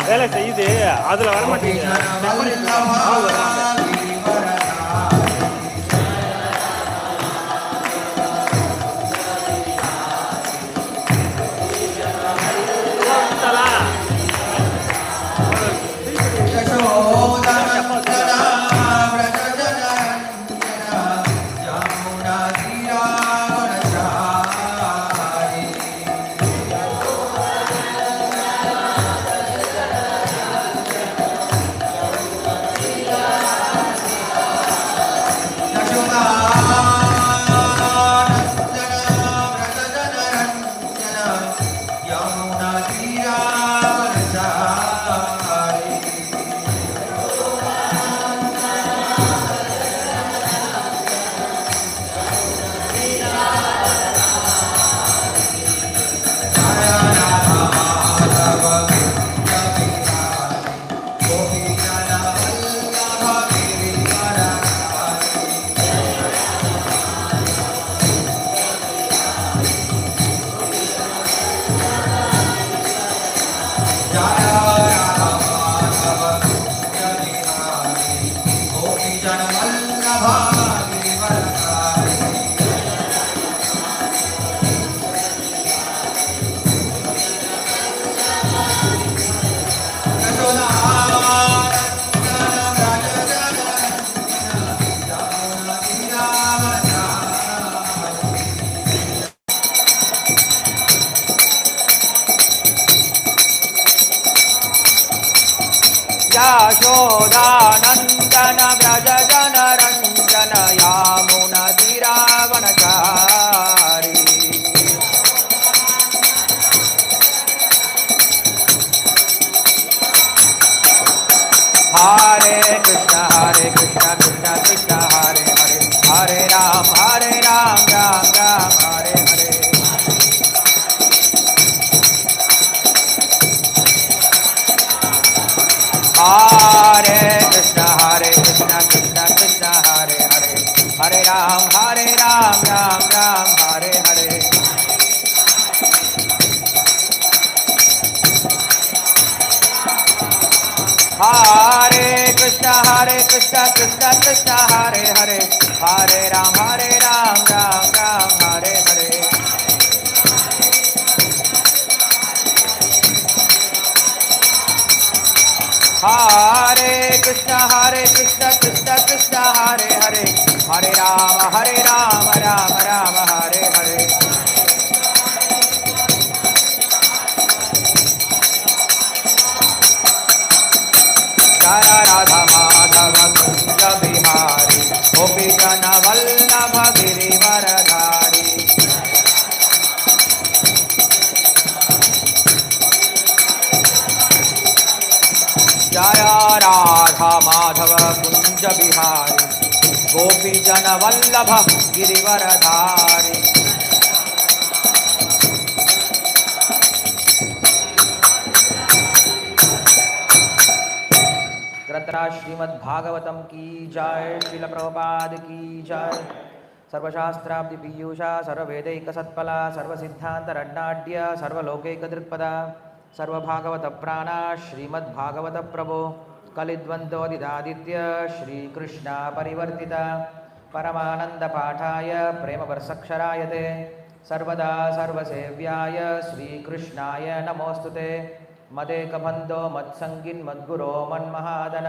வேலை செய்யுது, அதில் வரமாட்டேங்குது. यशोदानन्दन व्रज जन रञ्जन यामुनतिरावणचारी हरे कृष्ण कृष्ण कृष्ण हरे हरे हरे राम राम राम हरे हरे हरे कृष्ण कृष्ण कृष्ण हरे हरे हरे राम राम राम हरे हरे हरे कृष्ण कृष्ण कृष्ण हरे हरे हरे राम राम राम हरे हरे हरे कृष्ण कृष्ण कृष्ण हरे हरे हरे राम राम राम हरे हरे राधा माधव कुंज बिहारी गोपी जन वल्लभ गिरिवरधारी जय राधा माधव कुंज बिहारी गोपी जन वल्लभ गिरिवरधारी श्रीमद् भागवतम की जय, श्रील प्रभुपाद की जय। सर्वशास्त्राब्धि पीयूषा सर्ववेदैक सत्फला सर्वसिद्धान्तरण्णाढ्य सर्वलोकैक दृक्पदा सर्वभागवत प्राणा श्रीमद्भागवत प्रभो कलिद्वन्द्वोदिदादित्य श्रीकृष्णा परिवर्तिता परमानंद पाठाय प्रेमवर्षक्षराय ते सर्वदा सर्वसेव्याय श्रीकृष्णाय नमोस्तुते मदेकबन्धो मत्सङ्गिन् मद्गुरो मन्महादन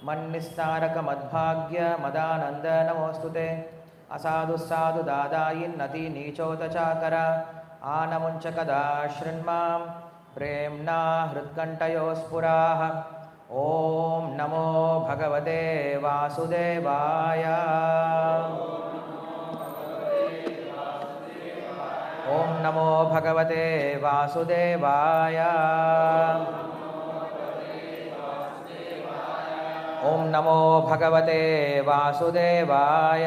मन्निस्तारक मद्भाग्य मदानंद नमोस्तुते असाधु साधु दादायिन्नति नीचोतचाकर आनमुञ्चकदा शृण्मां प्रेम्णा हृत्कण्ठयो स्फुराः। ओम नमो भगवते वासुदेवाय। ओम नमो भगवते वासुदेवाय। ओम नमो भगवते वासुदेवाय।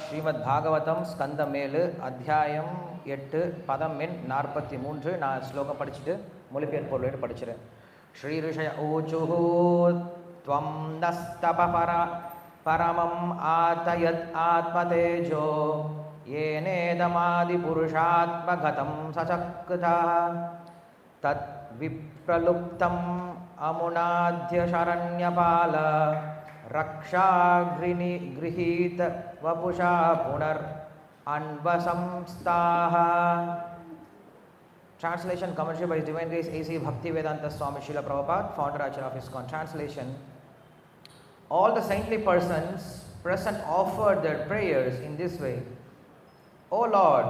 ஸ்ரீமத்பாகவதம் ஸ்கந்தம் 7 அத்தியாயம் 8 பதம் எண் 43. நான் ஸ்லோகம் படிச்சுட்டு மொழிபெயர்ப்பு பொருளோடு படிச்சிடறேன். ஸ்ரீ ரிஷய ஊச்சுஹு த்வம் நஸ்தபபரா பரமம் ஆதயத் ஆத்மதேஜோ येनेदमादि पुरुषात्मगतं सचकृता तत् विप्रलुप्तम् अमुनाद्य शरण्यपाल रक्षाग्रिनि गृहीत वपुषा पुनर् अन्वसंस्ताः. Translation commentary by His Divine Grace A.C. Bhaktivedanta Swami Srila Prabhupada, founder Acharya of ISKCON. Translation: all the saintly persons present offered their prayers in this way. O Lord,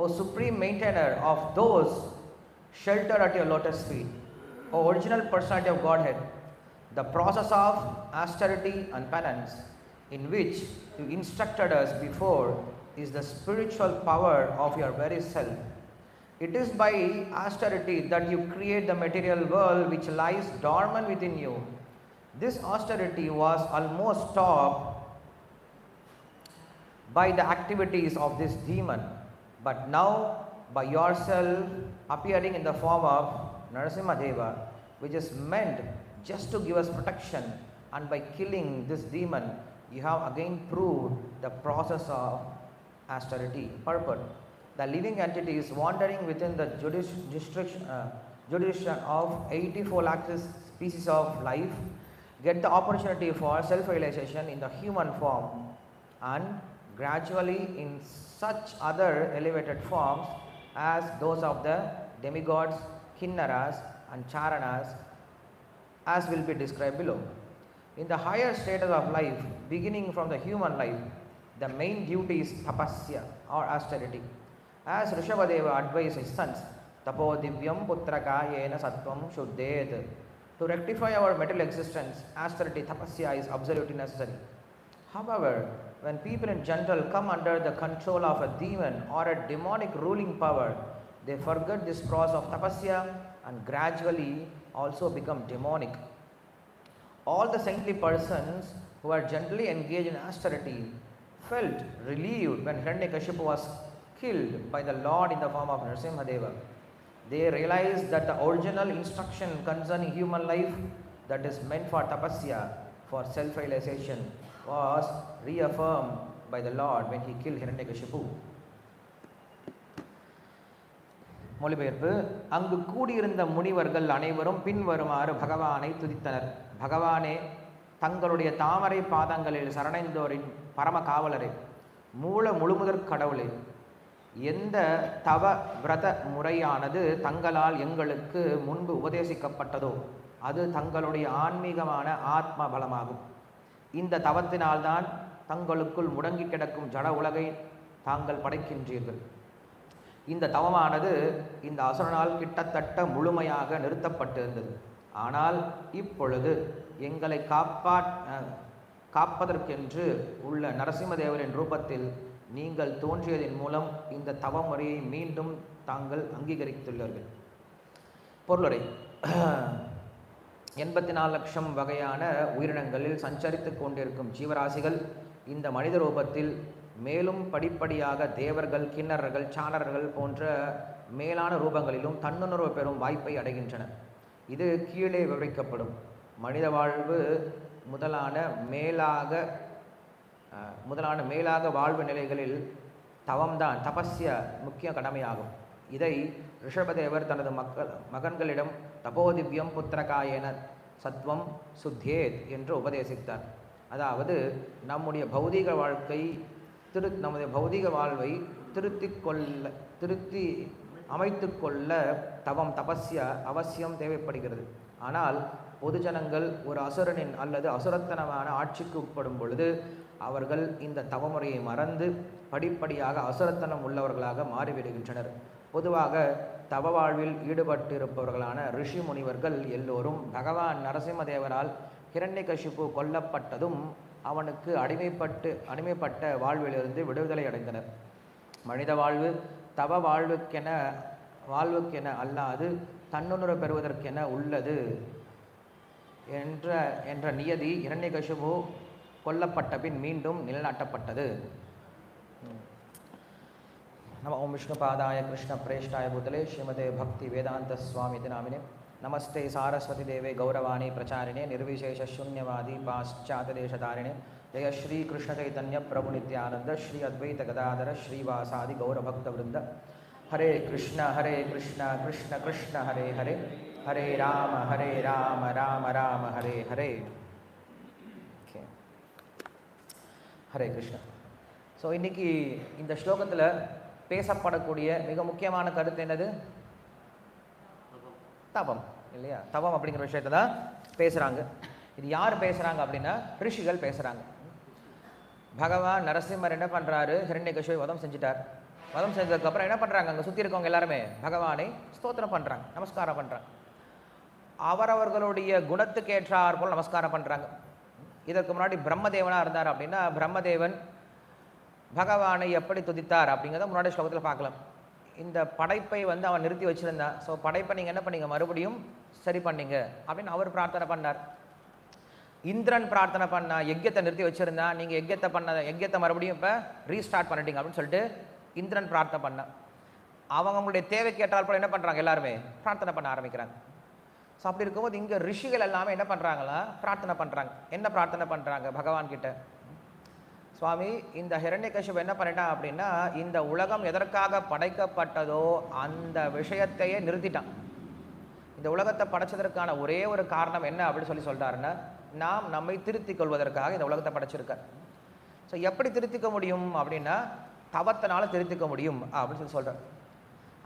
O supreme maintainer of those sheltered at your lotus feet, O original personality of Godhead, the process of austerity and penance in which you instructed us before is the spiritual power of your very self. It is by austerity that you create the material world which lies dormant within you. This austerity was almost stopped by the activities of this demon, but now by yourself appearing in the form of Narasimhadeva, which is meant just to give us protection, and by killing this demon you have again proved the process of austerity. Purport: the living entities wandering within the jurisdiction of 84 lakh species of life get the opportunity for self-realization in the human form, and gradually in such other elevated forms as those of the demigods, kinnaras and charanas, as will be described below. In the higher status of life, beginning from the human life, the main duty is tapasya or austerity. As Rishabhadeva advised his sons, tapo divyam putraka yena sattvam shuddhet. To rectify our material existence, austerity, tapasya is absolutely necessary. However, when people in general come under the control of a demon or a demonic ruling power, they forget this process of tapasya and gradually also become demonic. All the saintly persons who are generally engaged in austerity felt relieved when Hiranyakashipu was killed by the Lord in the form of Narasimhadeva. They realized that the original instruction concerning human life that is meant for tapasya, for self-realization, was reaffirmed by the Lord when he killed Hiranyakashipu. மொழிபெயர்ப்பு: அங்கு கூடியிருந்த முனிவர்கள் அனைவரும் பின்வருமாறு பகவானை துதித்தனர். பகவானே, தங்களுடைய தாமரை பாதங்களில் சரணடைந்தோரின் பரம காவலரே, முழுமுதற் கடவுளே, எந்த தவ விரத முறையானது தங்களால் எங்களுக்கு முன்பு உபதேசிக்கப்பட்டதோ அது தங்களுடைய ஆன்மீகமான ஆத்ம பலமாகும். இந்த தவத்தினால்தான் தங்களுக்குள் முடங்கி கிடக்கும் ஜட உலகை தாங்கள் படைக்கின்றீர்கள். இந்த தவமானது இந்த அசுரனால் கிட்டத்தட்ட முழுமையாக நிறுத்தப்பட்டிருந்தது. ஆனால் இப்பொழுது எங்களை காப்பதற்கென்று உள்ள நரசிம்மதேவரின் ரூபத்தில் நீங்கள் தோன்றியதன் மூலம் இந்த தவ முறையை மீண்டும் தாங்கள் அங்கீகரித்துள்ளீர்கள். பொருளுரை: 84 லட்சம் வகையான உயிரினங்களில் சஞ்சரித்து கொண்டிருக்கும் ஜீவராசிகள் இந்த மனித ரூபத்தில் மேலும் படிப்படியாக தேவர்கள், கிண்ணறர்கள், சாணர்கள் போன்ற மேலான ரூபங்களிலும் தன்னுணர்வு பெறும் வாய்ப்பை அடைகின்றன. இது கீழே விவரிக்கப்படும். மனித வாழ்வு முதலான மேலாக வாழ்வு நிலைகளில் தவம்தான் தபஸ்ய முக்கிய கடமையாகும். இதை ரிஷபதேவர் தனது மகன்களிடம் தபோதிவ்யம் புத்திரகாயன சத்வம் சுத்தேத் என்று உபதேசித்தார். அதாவது நம்முடைய பௌதீக வாழ்வை திருத்தி அமைத்து கொள்ள தவம் தபஸ்ய அவசியம் தேவைப்படுகிறது. ஆனால் பொதுஜனங்கள் ஒரு அசுரனின் அல்லது அசுரத்தனமான ஆட்சிக்கு உட்படும் பொழுது அவர்கள் இந்த தவமுறையை மறந்து படிப்படியாக அசுரத்தனம் உள்ளவர்களாக மாறிவிடுகின்றனர். பொதுவாக தவ வாழ்வில் ஈடுபட்டிருப்பவர்களான ரிஷி முனிவர்கள் எல்லோரும் பகவான் நரசிம்மதேவரால் ஹிரண்யகசிபு கொல்லப்பட்டதும் அவனுக்கு அடிமைப்பட்ட வாழ்விலிருந்து விடுதலை அடைந்தனர். மனித வாழ்வு தவ வாழ்வுக்கென அல்லாது தன்னுணர்வு பெறுவதற்கென உள்ளது என்ற நியதி ஹிரண்யகசிபு கொல்லப்பட்ட பின் மீண்டும் நிலைநாட்டப்பட்டது. நம ஓம் விஷ்ணுபாதாய கிருஷ்ண பிரேஷ்டாய பூதலே ஸ்ரீமதே பக்தி வேதாந்த சுவாமி நாமினே நமஸ்தே சாரஸ்வதி தேவே கௌரவாணி பிரச்சாரிணே நிர்விசேஷ சூன்யவாதி பாశ్చాత్య தேசதாரிணே ஜெய ஸ்ரீ கிருஷ்ண சைதன்ய பிரபு நித்யானந்த ஸ்ரீ அத்வைத கதாதர ஸ்ரீவாசாதி கௌரபக்த விருந்த ஹரே கிருஷ்ண கிருஷ்ண கிருஷ்ண ஹரே ஹரே ஹரே ராம ராம ராம ஹரே ஹரே. ஹரே கிருஷ்ணா. ஸோ இன்னைக்கு இந்த ஸ்லோகத்தில் பேசப்படக்கூடிய மிக முக்கியமான கருத்து என்னது? தபம் இல்லையா? தபம் அப்படிங்கிற விஷயத்தை தான் பேசுகிறாங்க. இது யார் பேசுகிறாங்க அப்படின்னா ரிஷிகள் பேசுகிறாங்க. பகவான் நரசிம்மர் என்ன பண்ணுறாரு? ஹிரண்யகசிபுவை வதம் செஞ்சுட்டார். வதம் செஞ்சதுக்கப்புறம் என்ன பண்ணுறாங்க? அங்கே சுற்றி இருக்கவங்க எல்லாருமே பகவானை ஸ்தோத்திரம் பண்ணுறாங்க, நமஸ்காரம் பண்ணுறாங்க. அவரவர்களுடைய குணத்துக்கு ஏற்றார் போல் நமஸ்காரம் பண்ணுறாங்க. இதற்கு முன்னாடி பிரம்மதேவனாக இருந்தார் அப்படின்னா பிரம்மதேவன் பகவானை எப்படி துதித்தார் அப்படிங்கிறத முன்னாடி ஸ்லோகத்தில் பார்க்கலாம். இந்த படைப்பை அவன் நிறுத்தி வச்சுருந்தான். ஸோ படைப்பை நீங்கள் என்ன பண்ணீங்க? மறுபடியும் சரி பண்ணீங்க அப்படின்னு அவர் பிரார்த்தனை பண்ணார். இந்திரன் பிரார்த்தனை பண்ணா, யஜ்யத்தை நிறுத்தி வச்சுருந்தா, நீங்கள் யஜ்யத்தை மறுபடியும் இப்போ ரீஸ்டார்ட் பண்ணிட்டீங்க அப்படின்னு சொல்லிட்டு இந்திரன் பிரார்த்தனை பண்ணான். அவங்களுடைய தேவைக்கு ஏற்றால் போல் என்ன பண்ணுறாங்க? எல்லாருமே பிரார்த்தனை பண்ண ஆரம்பிக்கிறாங்க. ஸோ அப்படி இருக்கும்போது இங்கே ரிஷிகள் எல்லாமே என்ன பண்ணுறாங்களா? பிரார்த்தனை பண்ணுறாங்க. என்ன பிரார்த்தனை பண்ணுறாங்க பகவான் கிட்ட? சுவாமி, இந்த ஹிரண்யகசிபு என்ன பண்ணிட்டான் அப்படின்னா, இந்த உலகம் எதற்காக படைக்கப்பட்டதோ அந்த விஷயத்தையே நிறுத்திட்டான். இந்த உலகத்தை படைச்சதற்கான ஒரே ஒரு காரணம் என்ன அப்படின்னு சொல்கிறாருன்னா, நாம் நம்மை திருத்திக் கொள்வதற்காக இந்த உலகத்தை படைச்சிருக்கார். ஸோ எப்படி திருத்திக்க முடியும் அப்படின்னா, தவத்தினால திருத்திக்க முடியும் அப்படின்னு சொல்கிறார்.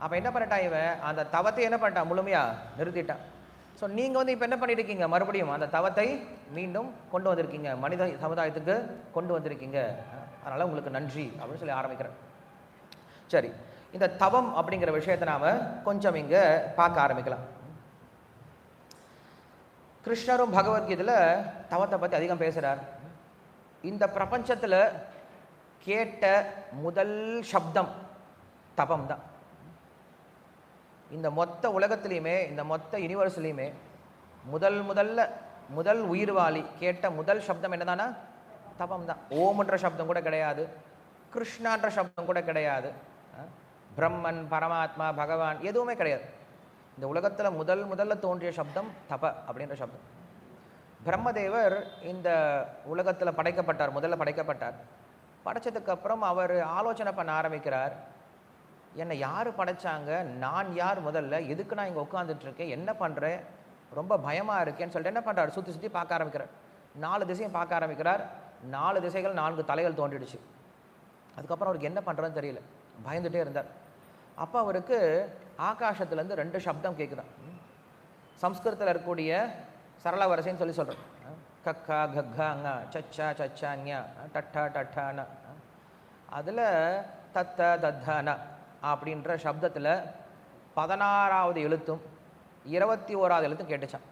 அப்போ என்ன பண்ணிட்டான் இவன்? அந்த தவத்தை என்ன பண்ணிட்டான்? முழுமையாக நிறுத்திட்டான். ஸோ நீங்கள் இப்போ என்ன பண்ணியிருக்கீங்க? மறுபடியும் அந்த தவத்தை மீண்டும் கொண்டு வந்திருக்கீங்க, மனித சமுதாயத்துக்கு கொண்டு வந்திருக்கீங்க, அதனால் உங்களுக்கு நன்றி அப்படின்னு சொல்லி ஆரம்பிக்கிறேன். சரி, இந்த தவம் அப்படிங்கிற விஷயத்தை நாம் கொஞ்சம் இங்கே பார்க்க ஆரம்பிக்கலாம். கிருஷ்ணரும் பகவத்கீதையில் தவத்தை பற்றி அதிகம் பேசுகிறார். இந்த பிரபஞ்சத்தில் கேட்ட முதல் சப்தம் தபம் தான். இந்த மொத்த உலகத்திலையுமே, இந்த மொத்த யூனிவர்ஸ்லையுமே முதல் உயிர்வாளி கேட்ட முதல் சப்தம் என்னதானா? தபம் தான். ஓம்ன்ற சப்தம் கூட கிடையாது, கிருஷ்ணான்ற சப்தம் கூட கிடையாது, பிரம்மன், பரமாத்மா, பகவான் எதுவுமே கிடையாது. இந்த உலகத்தில் முதல்ல தோன்றிய சப்தம் தப அப்படின்ற சப்தம். பிரம்மதேவர் இந்த உலகத்தில் படைக்கப்பட்டார், முதல்ல படைக்கப்பட்டார். படைச்சதுக்கப்புறம் அவர் ஆலோசனை பண்ண ஆரம்பிக்கிறார். என்னை யார் படைச்சாங்க? நான் யார்? முதல்ல எதுக்கு நான் இங்கே உட்காந்துட்ருக்கேன்? என்ன பண்ணுறேன்? ரொம்ப பயமாக இருக்கேன்னு சொல்லிட்டு என்ன பண்ணுறார்? சுற்றி பார்க்க ஆரம்பிக்கிறார். 4 திசையும் பார்க்க ஆரம்பிக்கிறார். 4 திசைகள் 4 தலைகள் தோன்றிடுச்சு. அதுக்கப்புறம் அவருக்கு என்ன பண்ணுறதுன்னு தெரியல, பயந்துகிட்டே இருந்தார். அப்போ அவருக்கு ஆகாசத்துலேருந்து 2 சப்தம் கேட்குதான். சம்ஸ்கிருதத்தில் இருக்கக்கூடிய சரள வரிசைன்னு சொல்கிறேன். கக்கா கக்கா அங்க, சச்சா சச்சான்யா, டட்டா டட்டான. அதில் தத்த தத்தான அப்படின்ற சப்தத்தில் 16வது எழுத்தும் 21வது எழுத்தும் கேட்டுச்சான்.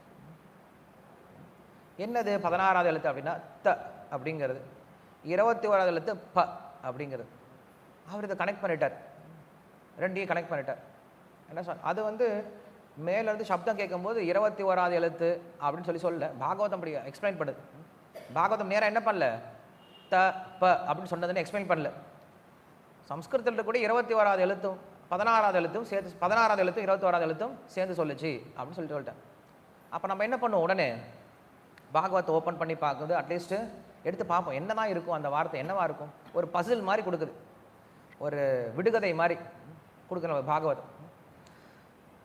என்னது 16வது எழுத்து அப்படின்னா த அப்படிங்கிறது, 21வது எழுத்து ப அப்படிங்கிறது. அவர் இதை கனெக்ட் பண்ணிட்டார், 2ஐயும் கனெக்ட் பண்ணிட்டார். என்ன சொல் அது மேலேருந்து சப்தம் கேட்கும்போது 21வது எழுத்து அப்படின்னு சொல்ல பாகவதம் அப்படி எக்ஸ்பிளைன் பண்ணுது. பாகவதம் நேராக என்ன பண்ணல? த ப அப்படின்னு சொன்னதுன்னு எக்ஸ்பிளைன் பண்ணல. சம்ஸ்கிருதத்தில் இருக்கக்கூடிய 21வது எழுத்தும் 16வது எழுத்தும் சேர்த்து, 16வது எழுத்தும் 21வது எழுத்தும் சேர்ந்து சொல்லுச்சு அப்படின்னு சொல்லிட்டேன். அப்போ நம்ம என்ன பண்ணுவோம்? உடனே பாகவத்தை ஓப்பன் பண்ணி பார்க்குறது, அட்லீஸ்ட்டு எடுத்து பார்ப்போம் என்ன தான் இருக்கும், அந்த வார்த்தை என்னவா இருக்கும். ஒரு பசில் மாதிரி கொடுக்குது, ஒரு விடுகதை மாதிரி கொடுக்குற பாகவதம்.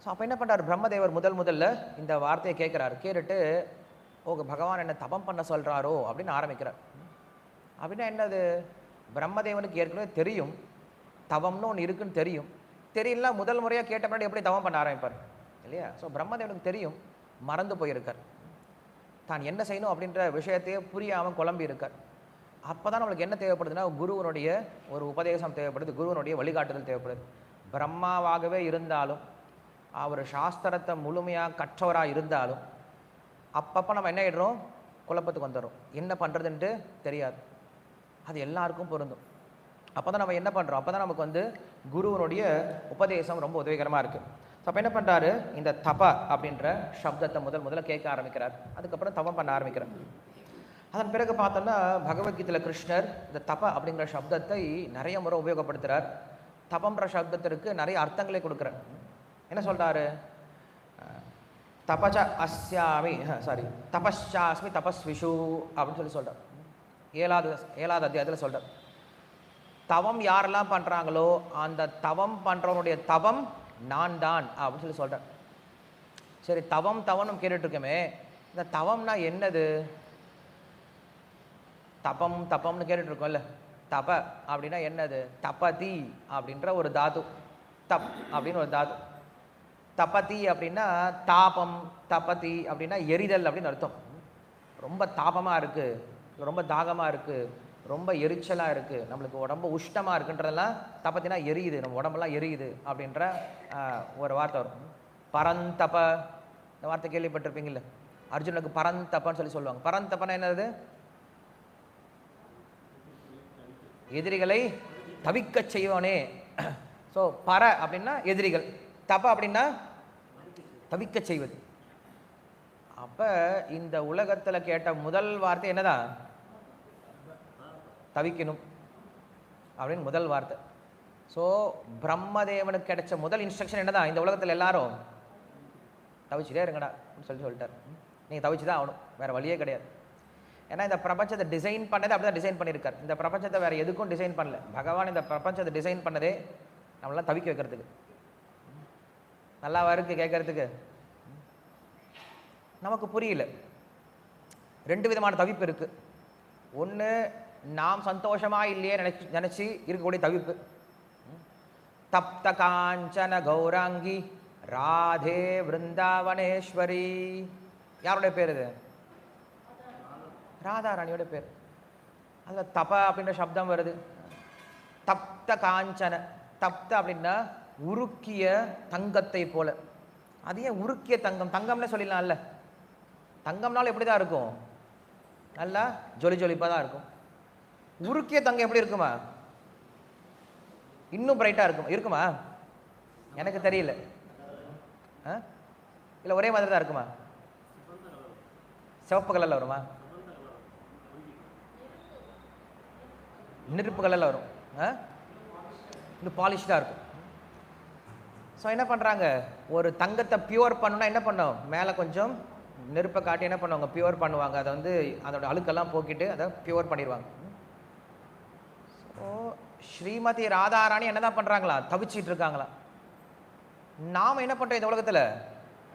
ஸோ அப்போ என்ன பண்ணுறாரு பிரம்மதேவர்? முதல்ல இந்த வார்த்தையை கேட்குறாரு. கேட்டுட்டு பகவான் என்ன தபம் பண்ண சொல்கிறாரோ அப்படின்னு ஆரம்பிக்கிறார். அப்படின்னா என்னது? பிரம்மதேவனுக்கு ஏற்கனவே தெரியும் தவம்னு ஒன்று இருக்குன்னு தெரியும். தெரியல, முதல் முறையாக கேட்ட பின்னாடி எப்படி தவம் பண்ண ஆரம்பிப்பார் இல்லையா? ஸோ பிரம்மதேவனுக்கு தெரியும், மறந்து போயிருக்கார். தான் என்ன செய்யணும் அப்படின்ற விஷயத்தையே புரியாமல் குழம்பி இருக்கார். அப்போ தான் நம்மளுக்கு என்ன தேவைப்படுதுன்னா, குருவனுடைய ஒரு உபதேசம் தேவைப்படுது, குருவனுடைய வழிகாட்டுதல் தேவைப்படுது. பிரம்மாவாகவே இருந்தாலும், அவர் சாஸ்திரத்தை முழுமையாக கற்றவராக இருந்தாலும், அப்பப்போ நம்ம என்ன ஆகிடுறோம்? குழப்பத்துக்கு வந்துடுறோம். என்ன பண்ணுறதுன்ட்டு தெரியாது. அது எல்லாருக்கும் பொருந்தும். அப்போ தான் நம்ம என்ன பண்ணுறோம்? அப்போ தான் நமக்கு குருவனுடைய உபதேசம் ரொம்ப உதவிகரமாக இருக்குது. ஸோ அப்போ என்ன பண்ணுறாரு? இந்த தப அப்படின்ற சப்தத்தை முதல்ல கேட்க ஆரம்பிக்கிறார். அதுக்கப்புறம் தவம் பண்ண ஆரம்பிக்கிறார். அதன் பிறகு பார்த்தோம்னா பகவத்கீதையில் கிருஷ்ணர் இந்த தப அப்படிங்கிற சப்தத்தை நிறைய முறை உபயோகப்படுத்துகிறார். தபம்ன்ற சப்தத்திற்கு நிறைய அர்த்தங்களை கொடுக்குறார். என்ன சொல்கிறாரு? தபச அஸ்யாமி சாரி தபஷாஸ்மி தபஸ்விஷு அப்படின்னு சொல்லி சொல்கிறார். ஏழாவது அத்தியாயத்தில் சொல்கிறார். தவம் யாரெல்லாம் பண்ணுறாங்களோ அந்த தவம் பண்ணுறவனுடைய தவம் நான் தான் அப்படின்னு சொல்லி சொல்கிறேன். சரி, தவம் தவம்னு கேட்டுட்ருக்கோமே, இந்த தவம்னா என்னது? தபம்னு கேட்டுட்ருக்கோம்ல, தப அப்படின்னா என்னது? தபதி அப்படின்ற ஒரு தாது, தப் அப்படின்னு ஒரு தாது. தபதி அப்படின்னா தாபம், தபதி அப்படின்னா எரிதல் அப்படின்னு அர்த்தம். ரொம்ப தாபமாக இருக்குது, ரொம்ப தாகமாக இருக்குது, ரொம்ப எரிச்சலாக இருக்குது, நம்மளுக்கு உடம்பு உஷ்ணமாக இருக்குன்றதெல்லாம் தபத்தினா எரியுது, நம்ம உடம்பெல்லாம் எரியுது அப்படின்ற ஒரு வார்த்தை வரும். பரந்தப, இந்த வார்த்தை கேள்விப்பட்டிருப்பீங்கல்ல, அர்ஜுனுக்கு பரந்தப்பன்னு சொல்லி சொல்லுவாங்க. பரந்தப்பன்னா என்னது? எதிரிகளை தவிக்க செய்வானே. ஸோ பர அப்படின்னா எதிரிகள், தப அப்படின்னா தவிக்க செய்வது. அப்போ இந்த உலகத்தில் கேட்ட முதல் வார்த்தை என்னதான்? தவிக்கணும் அப்படின்னு முதல் வார்த்தை. ஸோ பிரம்மதேவனுக்கு கிடைச்ச முதல் இன்ஸ்ட்ரக்ஷன் என்னதான்? இந்த உலகத்தில் எல்லாரும் தவிச்சுட்டே இருங்கடா அப்படின்னு சொல்லிட்டார். நீங்கள் தவிச்சு தான் ஆகணும், வேறு வழியே கிடையாது. ஏன்னா இந்த பிரபஞ்சத்தை டிசைன் பண்ணதே அப்படி தான் டிசைன் பண்ணியிருக்கார். இந்த பிரபஞ்சத்தை வேறு எதுக்கும் டிசைன் பண்ணல. பகவான் இந்த பிரபஞ்சத்தை டிசைன் பண்ணதே நம்மளாம் தவிக்க வைக்கிறதுக்கு. நல்லாவா இருக்குது கேட்கறதுக்கு? நமக்கு புரியல. ரெண்டு விதமான தவிப்பு இருக்குது. ஒன்று, நாம் சந்தோஷமாக இல்லையே நினச்சி இருக்கக்கூடிய தவிப்பு. தப்த காஞ்சன கௌராங்கி ராதே விருந்தாவனேஸ்வரி. யாருடைய பேர் இது? ராதாராணியோட பேர். அதில் தப அப்படின்ற சப்தம் வருது. தப்த காஞ்சன, தப்த அப்படின்னா உருக்கிய தங்கத்தை போல. அது ஏன் உருக்கிய தங்கம்? தங்கம்னே சொல்லிடலாம்ல. தங்கம்னாலும் எப்படி தான் இருக்கும்? நல்லா ஜொலி ஜொலிப்பாக தான் இருக்கும். உருக்கிய தங்கம் எப்படி இருக்குமா? இன்னும் பிரைட்டாக இருக்குமா? எனக்கு தெரியல. இல்லை ஒரே மாதிரி தான் இருக்குமா? சிவப்பு கலரில் வருமா? நெருப்பு கலரில் வரும். இன்னும் பாலிஷ்டாக இருக்கும். ஸோ என்ன பண்ணுறாங்க, ஒரு தங்கத்தை பியூர் பண்ணணும்னா என்ன பண்ணோம்? மேலே கொஞ்சம் நெருப்பை காட்டி என்ன பண்ணுவாங்க? பியூர் பண்ணுவாங்க. அதை வந்து அதோட அழுக்கெல்லாம் போக்கிட்டு அதை பியூர் பண்ணிடுவாங்க. ஸோ ஸ்ரீமதி ராதாராணி என்ன தான் பண்ணுறாங்களா? தவிச்சிட்டு இருக்காங்களா? நாம் என்ன பண்ணுறோம்? இந்த உலகத்தில்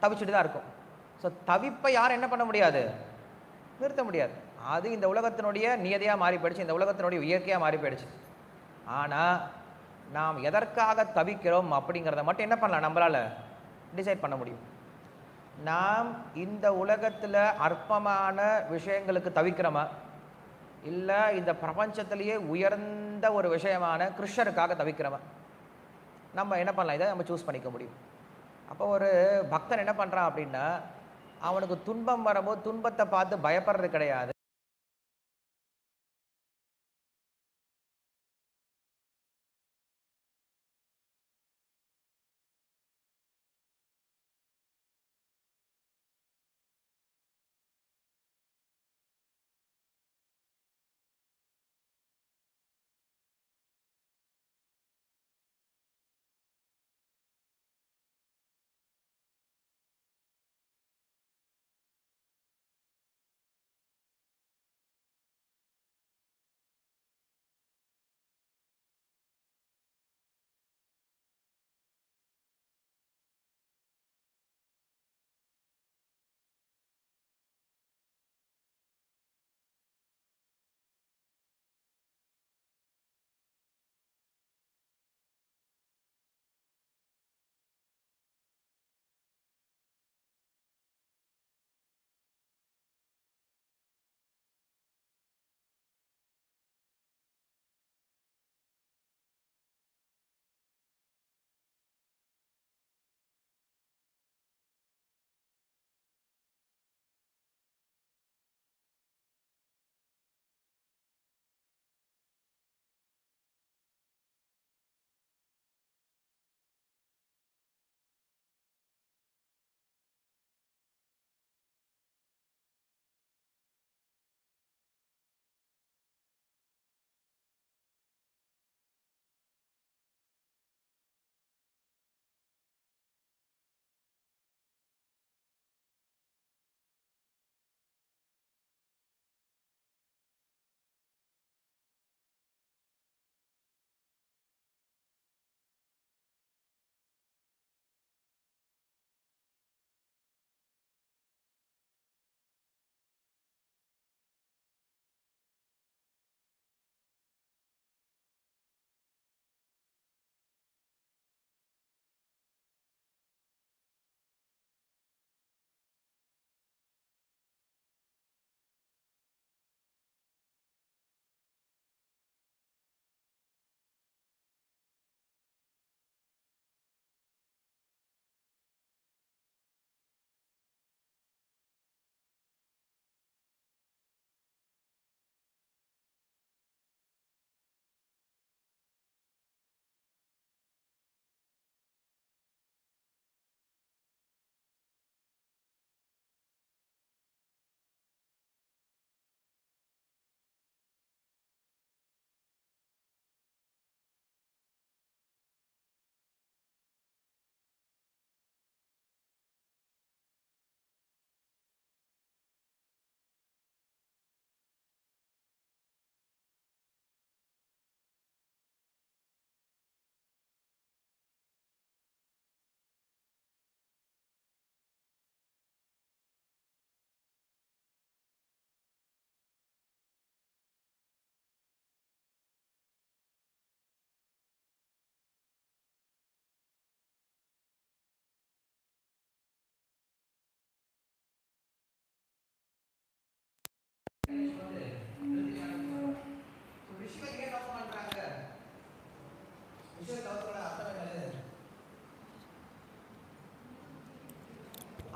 தவிச்சுட்டு தான் இருக்கும். ஸோ தவிப்பை யாரும் என்ன பண்ண முடியாது? நிறுத்த முடியாது. அது இந்த உலகத்தினுடைய நியதியாக மாறி போயிடுச்சு, இந்த உலகத்தினுடைய இயற்கையாக மாறி போயிடுச்சு. ஆனால் நாம் எதற்காக தவிக்கிறோம் அப்படிங்கிறத மட்டும் என்ன பண்ணலாம்? நம்மளால் டிசைட் பண்ண முடியும். நாம் இந்த உலகத்தில் அற்பமான விஷயங்களுக்கு தவிக்கிறோமா, இல்லை இந்த பிரபஞ்சத்திலேயே உயர்ந்த ஒரு விஷயமான கிருஷ்ணருக்காக தவிக்கிறோமா? நம்ம என்ன பண்ணலாம்? இதை நம்ம சூஸ் பண்ணிக்க முடியும். அப்போ ஒரு பக்தன் என்ன பண்ணுறான் அப்படின்னா, அவனுக்கு துன்பம் வரும்போது துன்பத்தை பார்த்து பயப்படுறது கிடையாது.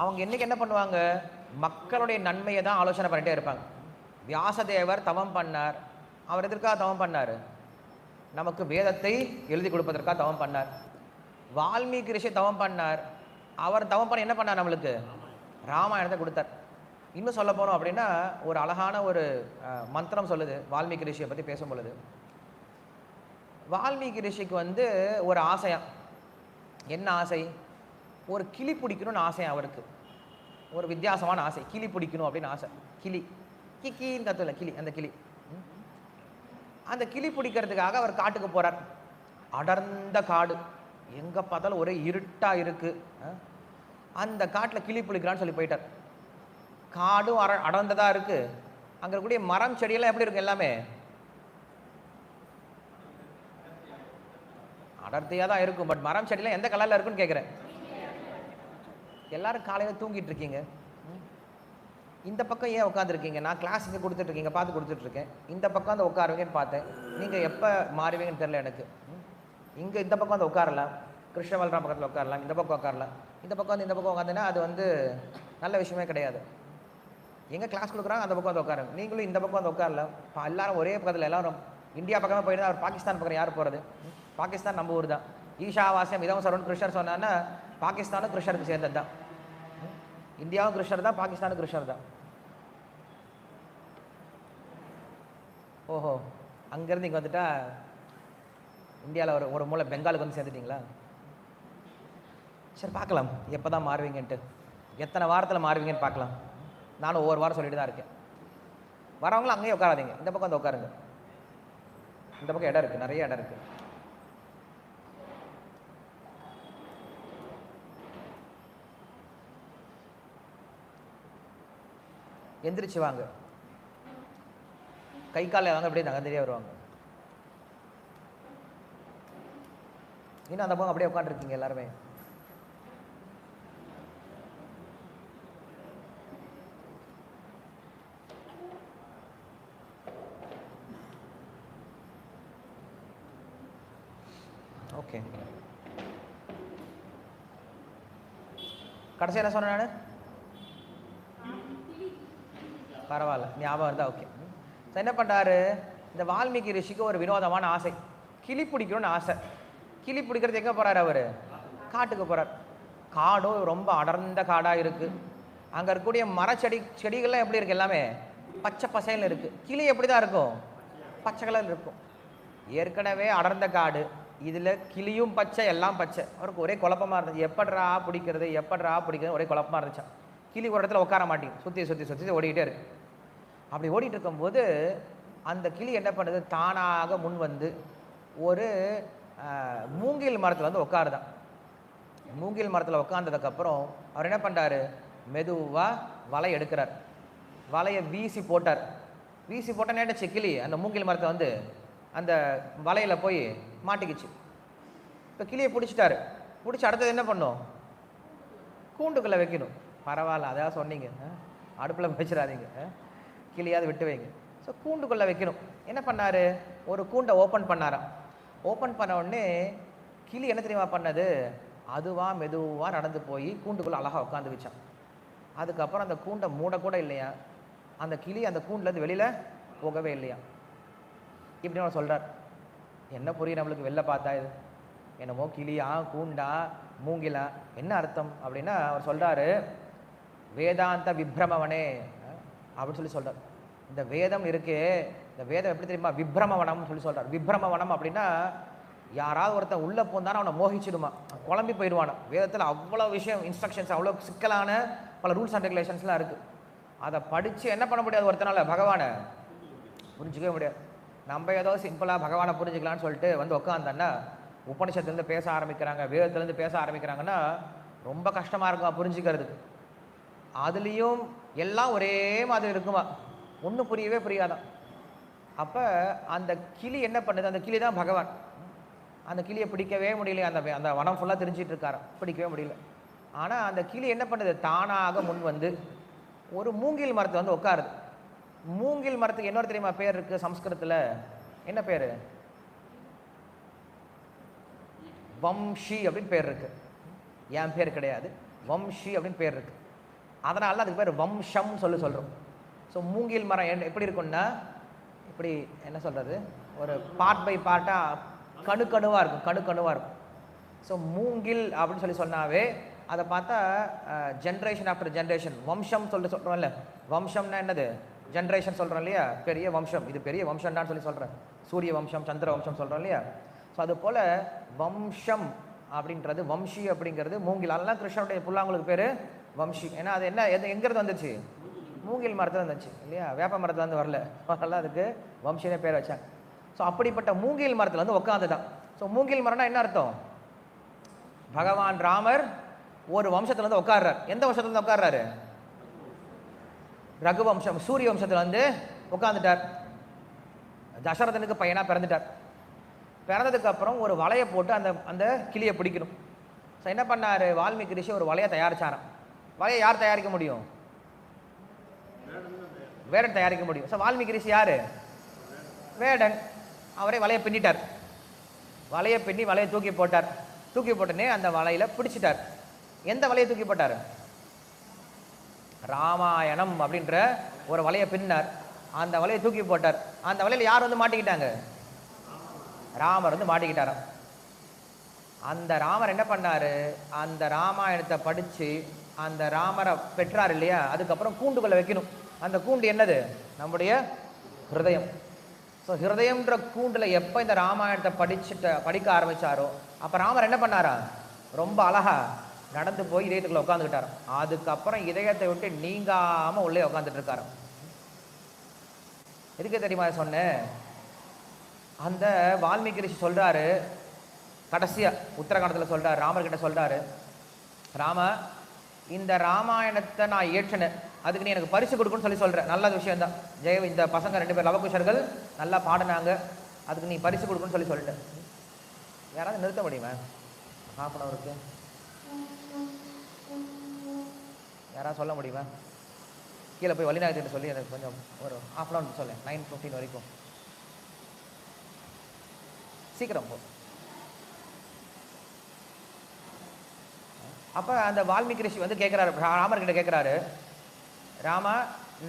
அவங்க இன்னைக்கு என்ன பண்ணுவாங்க, மக்களுடைய நன்மையை தான் ஆலோசனை பண்ணிட்டே இருப்பாங்க. வியாசதேவர் தவம் பண்ணார். அவர் எதற்காக தவம் பண்ணார்? நமக்கு வேதத்தை எழுதி கொடுப்பதற்காக தவம் பண்ணார். வால்மீகி ரிஷி தவம் பண்ணார். அவர் தவம் பண்ண என்ன பண்ணார்? நம்மளுக்கு ராமாயணத்தை கொடுத்தார். இன்னும் சொல்ல போனோம் அப்படின்னா ஒரு அழகான ஒரு மந்திரம் சொல்லுது வால்மீகி ரிஷியை பற்றி பேசும் பொழுது. வால்மீகி ரிஷிக்கு ஒரு ஆசையா. என்ன ஆசை? ஒரு கிளி பிடிக்கணும்னு ஆசை அவருக்கு. ஒரு வித்தியாசமான ஆசை, கிளி பிடிக்கணும் அப்படின்னு ஆசை. கிளி கிக்கின்னு கத்துல கிளி, அந்த கிளி. அந்த கிளி பிடிக்கிறதுக்காக அவர் காட்டுக்கு போறார். அடர்ந்த காடு, எங்க பார்த்தாலும் ஒரே இருட்டா இருக்கு. அந்த காட்டில் கிளி பிடிக்கிறான்னு சொல்லி போயிட்டார். காடும் அடர்ந்ததா இருக்கு. அங்க இருக்கக்கூடிய மரம் செடியெல்லாம் எப்படி இருக்கு? எல்லாமே அடர்த்தியாக தான் இருக்கும். பட் மரம் செடியெல்லாம் எந்த கலர்ல இருக்குன்னு கேட்குறேன். எல்லாரும் காலையில் தூங்கிட்டு இருக்கீங்க. இந்த பக்கம் ஏன் உட்காந்துருக்கீங்க? நான் கிளாஸ் இங்கே கொடுத்துட்ருக்கீங்க, பார்த்து கொடுத்துட்ருக்கேன். இந்த பக்கம் வந்து உட்காருவீங்கன்னு பார்த்தேன். நீங்கள் எப்போ மாறுவீங்கன்னு தெரியல எனக்கு. இங்கே இந்த பக்கம் வந்து உட்காரலாம், கிருஷ்ணவல்ராம் பக்கத்தில் உட்காரலாம், இந்த பக்கம் உட்காரலாம். இந்த பக்கம் வந்து இந்த பக்கம் உட்காந்துன்னா அது நல்ல விஷயமே கிடையாது. எங்கே கிளாஸ் கொடுக்குறாங்க அந்த பக்கம் வந்து உட்காருங்க. நீங்களும் இந்த பக்கம் வந்து உட்காரலாம். எல்லாரும் ஒரே பக்கத்தில், எல்லாரும் இந்தியா பக்கமே போயிருந்தா அவர் பாகிஸ்தான் பக்கம் யார் போகிறது? பாகிஸ்தான் நம்ம ஊர் தான். ஈஷாவாசியம் இதம் சரவன் கிருஷ்ணர் சொன்னான்னா பாகிஸ்தானும் கிருஷ்ணருக்கு சேர்ந்தது தான். இந்தியாவும் கிருஷ்ணர் தான், பாகிஸ்தானும் கிருஷ்ணர் தான். ஓஹோ, அங்கேருந்து இங்கே வந்துட்டா இந்தியாவில் ஒரு மூளை பெங்காலுக்கு வந்து சேர்ந்துட்டிங்களா? சரி, பார்க்கலாம் எப்போ தான் மாறுவீங்கன்ட்டு, எத்தனை வாரத்தில் மாறுவீங்கன்னு பார்க்கலாம். நானும் ஒவ்வொரு வாரம் சொல்லிட்டு தான் இருக்கேன். வரவங்களும் அங்கேயே உட்காராதீங்க, இந்த பக்கம் வந்து உட்காருங்க. இந்த பக்கம் இடம் இருக்குது, நிறைய இடம் இருக்குது. எந்திரிச்சு வாங்க, கை காலை வாங்க, அப்படியே நகர்ந்தே வருவாங்க. இன்னும் அந்த பக்கம் அப்படியே உட்காந்துருக்கீங்க எல்லாருமே. ஓகே, கடைசி என்ன சொன்னேன் நான்? பரவாயில்ல, ஞாபகம் இருந்தா ஓகே. என்ன பண்ணுறாரு, இந்த வால்மீகி ரிஷிக்கு ஒரு வினோதமான ஆசை, கிளி பிடிக்கணும்னு ஆசை. கிளி பிடிக்கிறது எங்கே போகிறார்? அவர் காட்டுக்கு போகிறார். காடும் ரொம்ப அடர்ந்த காடாக இருக்குது. அங்கே இருக்கக்கூடிய செடிகள்லாம் எப்படி இருக்குது? எல்லாமே பச்சை பசையில் இருக்குது. கிளி எப்படி தான் இருக்கும்? பச்சை கலர் இருக்கும். ஏற்கனவே அடர்ந்த காடு, இதில் கிளியும் பச்சை, எல்லாம் பச்சை. அவருக்கு ஒரே குழப்பமாக இருந்துச்சு. எப்பட்றா பிடிக்கிறது ஒரே குழப்பமாக இருந்துச்சா. கிளி ஒரு இடத்துல உட்கார மாட்டேங்குது, சுற்றி ஓடிக்கிட்டே இருக்கு. அப்படி ஓடிட்டு இருக்கும்போது அந்த கிளி என்ன பண்ணுது, தானாக முன் வந்து ஒரு மூங்கில் மரத்தில் வந்து உட்காருதான். மூங்கில் மரத்தில் உட்கார்ந்ததுக்கப்புறம் அவர் என்ன பண்ணுறாரு, மெதுவாக வலை எடுக்கிறார். வலையை வீசி போட்டார். வீசி போட்டால் நேட்டுச்சு கிளி அந்த மூங்கில் மரத்தை வந்து அந்த வலையில் போய் மாட்டிக்கிச்சு. இப்போ கிளியை பிடிச்சிட்டாரு. பிடிச்சி அடுத்தது என்ன பண்ணும்? கூண்டுக்குள்ளே வைக்கணும். பரவாயில்ல, அதாவது சொன்னீங்க, அடுப்பில் வச்சிடாதீங்க, கிளியாவது விட்டு வைங்க. ஸோ கூண்டுக்குள்ளே வைக்கணும். என்ன பண்ணார், ஒரு கூண்டை ஓப்பன் பண்ணாராம். ஓப்பன் பண்ண உடனே கிளி என்ன தெரியுமா பண்ணது, அதுவாக மெதுவாக நடந்து போய் கூண்டுக்குள்ளே அழகாக உட்காந்து வச்சான். அதுக்கப்புறம் அந்த கூண்டை மூடக்கூட இல்லையா, அந்த கிளி அந்த கூண்டுலேருந்து வெளியில் போகவே இல்லையா. இப்படி அவர் சொல்கிறார். என்ன புரியும் நம்மளுக்கு வெளில பார்த்தா? இது என்னமோ கிளியா கூண்டா மூங்கிலா, என்ன அர்த்தம் அப்படின்னா அவர் சொல்கிறாரு, வேதாந்த விப்ரமவனே அப்படின்னு சொல்லி சொல்கிறார். இந்த வேதம் இருக்கே, இந்த வேதம் எப்படி தெரியுமா, விப்ரமவனம்னு சொல்லி சொல்கிறார். விப்ரமவனம் அப்படின்னா யாராவது ஒருத்தன் உள்ளே போந்தானே அவனை மோகிச்சிடுமா, குழம்பி போயிடுவானோ. வேதத்தில் அவ்வளோ விஷயம், இன்ஸ்ட்ரக்ஷன்ஸ், அவ்வளோ சிக்கலான பல ரூல்ஸ் அண்ட் ரெகுலேஷன்ஸ்லாம் இருக்குது. அதை படித்து என்ன பண்ண முடியாது, ஒருத்தனால பகவானை புரிஞ்சிக்கவே முடியாது. நம்ம ஏதோ சிம்பிளாக பகவானை புரிஞ்சுக்கலான்னு சொல்லிட்டு வந்து உட்காந்தோன்னா உபனிஷத்துலேருந்து பேச ஆரம்பிக்கிறாங்க, வேதத்துலேருந்து பேச ஆரம்பிக்கிறாங்கன்னா ரொம்ப கஷ்டமாக இருக்கும் புரிஞ்சுக்கிறதுக்கு. அதுலேயும் எல்லாம் ஒரே மாதிரி இருக்குமா, ஒன்றும் புரியவே புரியாதான். அப்போ அந்த கிளி என்ன பண்ணுது, அந்த கிளி தான் பகவான். அந்த கிளியை பிடிக்கவே முடியல, அந்த வனம் ஃபுல்லாக தெரிஞ்சிட்டு இருக்காரு, பிடிக்கவே முடியல. ஆனால் அந்த கிளி என்ன பண்ணுது, தானாக முன் வந்து ஒரு மூங்கில் மரத்தை வந்து உட்காருது. மூங்கில் மரத்துக்கு இன்னொரு தெரியுமா பேர் இருக்கு சம்ஸ்கிருதத்தில்? என்ன பேர்? வம்ஷி அப்படின்னு பேர் இருக்கு. என் பேர் கிடையாது, வம்ஷி அப்படின்னு பேர் இருக்கு. அதனால அதுக்கு பேர் வம்சம் சொல்கிறோம். ஸோ மூங்கில் மரம் எப்படி இருக்கும்னா, இப்படி என்ன சொல்கிறது, ஒரு பார்ட் பை பார்ட்டாக கணுக்கணுவாக இருக்கும். ஸோ மூங்கில் அப்படின்னு சொன்னாவே அதை பார்த்தா ஜென்ரேஷன் ஆஃப்டர் ஜென்ரேஷன் வம்சம் சொல்கிறோம்ல. வம்சம்னா என்னது? ஜென்ரேஷன் சொல்கிறோம் இல்லையா, பெரிய வம்சம், இது பெரிய வம்சம்டான்னு சொல்கிறேன். சூரிய வம்சம், சந்திர வம்சம் சொல்கிறோம் இல்லையா. ஸோ அது போல் வம்சம் அப்படின்றது, வம்ஷி அப்படிங்கிறது மூங்கில். அதெல்லாம் கிருஷ்ணனுடைய புல்லாங்குழலுக்கு பேர் வம்ஷி. ஏன்னா அது என்ன, எங்கிறது வந்துச்சு? மூங்கில் மரத்தில் வந்துச்சு இல்லையா, வேப்ப மரத்தில் வந்து வரல. அதெல்லாம் அதுக்கு வம்ஷினே பேர் வச்சாங்க. ஸோ அப்படிப்பட்ட மூங்கில் மரத்தில் வந்து உட்காந்து தான். ஸோ மூங்கில் மரம்னா என்ன அர்த்தம்? பகவான் ராமர் ஒரு வம்சத்தில் வந்து உட்கார்றார். எந்த வம்சத்துல வந்து உட்கார்றாரு? ரகுவம்சம், சூரிய வம்சத்தில் வந்து உட்காந்துட்டார். தசரதனுக்கு பையனா பிறந்துட்டார். பிறந்ததுக்கு அப்புறம் ஒரு வலையை போட்டு அந்த அந்த கிளியை பிடிக்கணும். ஸோ என்ன பண்ணார் வால்மீகி ரிஷி? ஒரு வலையை தயாரிச்சாராம். வலையை யார் தயாரிக்க முடியும்? வேடன் தயாரிக்க முடியும். ஸோ வால்மீகி ரிஷி யாரு? வேடன். அவரே வலையை பின்னிட்டார். வலையை பின்னி வலையை தூக்கி போட்டார். தூக்கி போட்டனே அந்த வலையில பிடிச்சிட்டார். எந்த வலையை தூக்கி போட்டார்? ராமாயணம் அப்படின்ற ஒரு வலையை பின்னார். அந்த வலையை தூக்கி போட்டார். அந்த வலையில யார் வந்து மாட்டிக்கிட்டாங்க? ராமர் வந்து மாட்டிக்கிட்டாராம். அந்த ராமர் என்ன பண்ணாரு? அந்த ராமாயணத்தை படிச்சு அந்த ராமரை பெற்றார் இல்லையா, அதுக்கப்புறம் கூண்டுக்குள்ள வைக்கணும். அந்த கூண்டு என்னது? நம்முடைய ஹிருதயம். ஸோ ஹிருதயம்ன்ற கூண்டுல எப்போ இந்த ராமாயணத்தை படிக்க ஆரம்பிச்சாரோ அப்போ ராமர் என்ன பண்ணாரா? ரொம்ப அழகா நடந்து போய் இதயத்துக்குள்ள உட்காந்துக்கிட்டாரோ. அதுக்கப்புறம் இதயத்தை விட்டு நீங்காம உள்ளே உட்காந்துட்டு இருக்காராம். எதுக்கு தெரியுமா சொன்னேன்? அந்த வால்மீகி ரிஷி சொல்றாரு, கடைசியா உத்தரகாண்டத்தில் சொல்றாரு, ராமர்கிட்ட சொல்றாரு, ராம இந்த ராமாயணத்தை நான் இயற்றினேன், அதுக்கு நீ எனக்கு பரிசு கொடுக்குன்னு சொல்கிறேன். நல்ல விஷயம் தான். இந்த பசங்க 2 பேர் லவகுஷர்கள் நல்லா பாடினாங்க, அதுக்கு நீ பரிசு கொடுக்குன்னு சொல்லிட்டேன். யாராவது நிறுத்த முடியுமா? ஹாஃப் அன் ஹவருக்கு யாராவது சொல்ல முடியுமா? கீழே போய் வழிநாயகத்திட்ட சொல்லி எனக்கு கொஞ்சம் ஒரு ஹாஃப் அன் ஹவர் சொல்ல, 9:15 வரைக்கும் சீக்கிரம் போ. அப்போ அந்த வால்மீகி ரிஷி வந்து கேட்குறாரு, ராமர்கிட்ட கேட்குறாரு, ராமா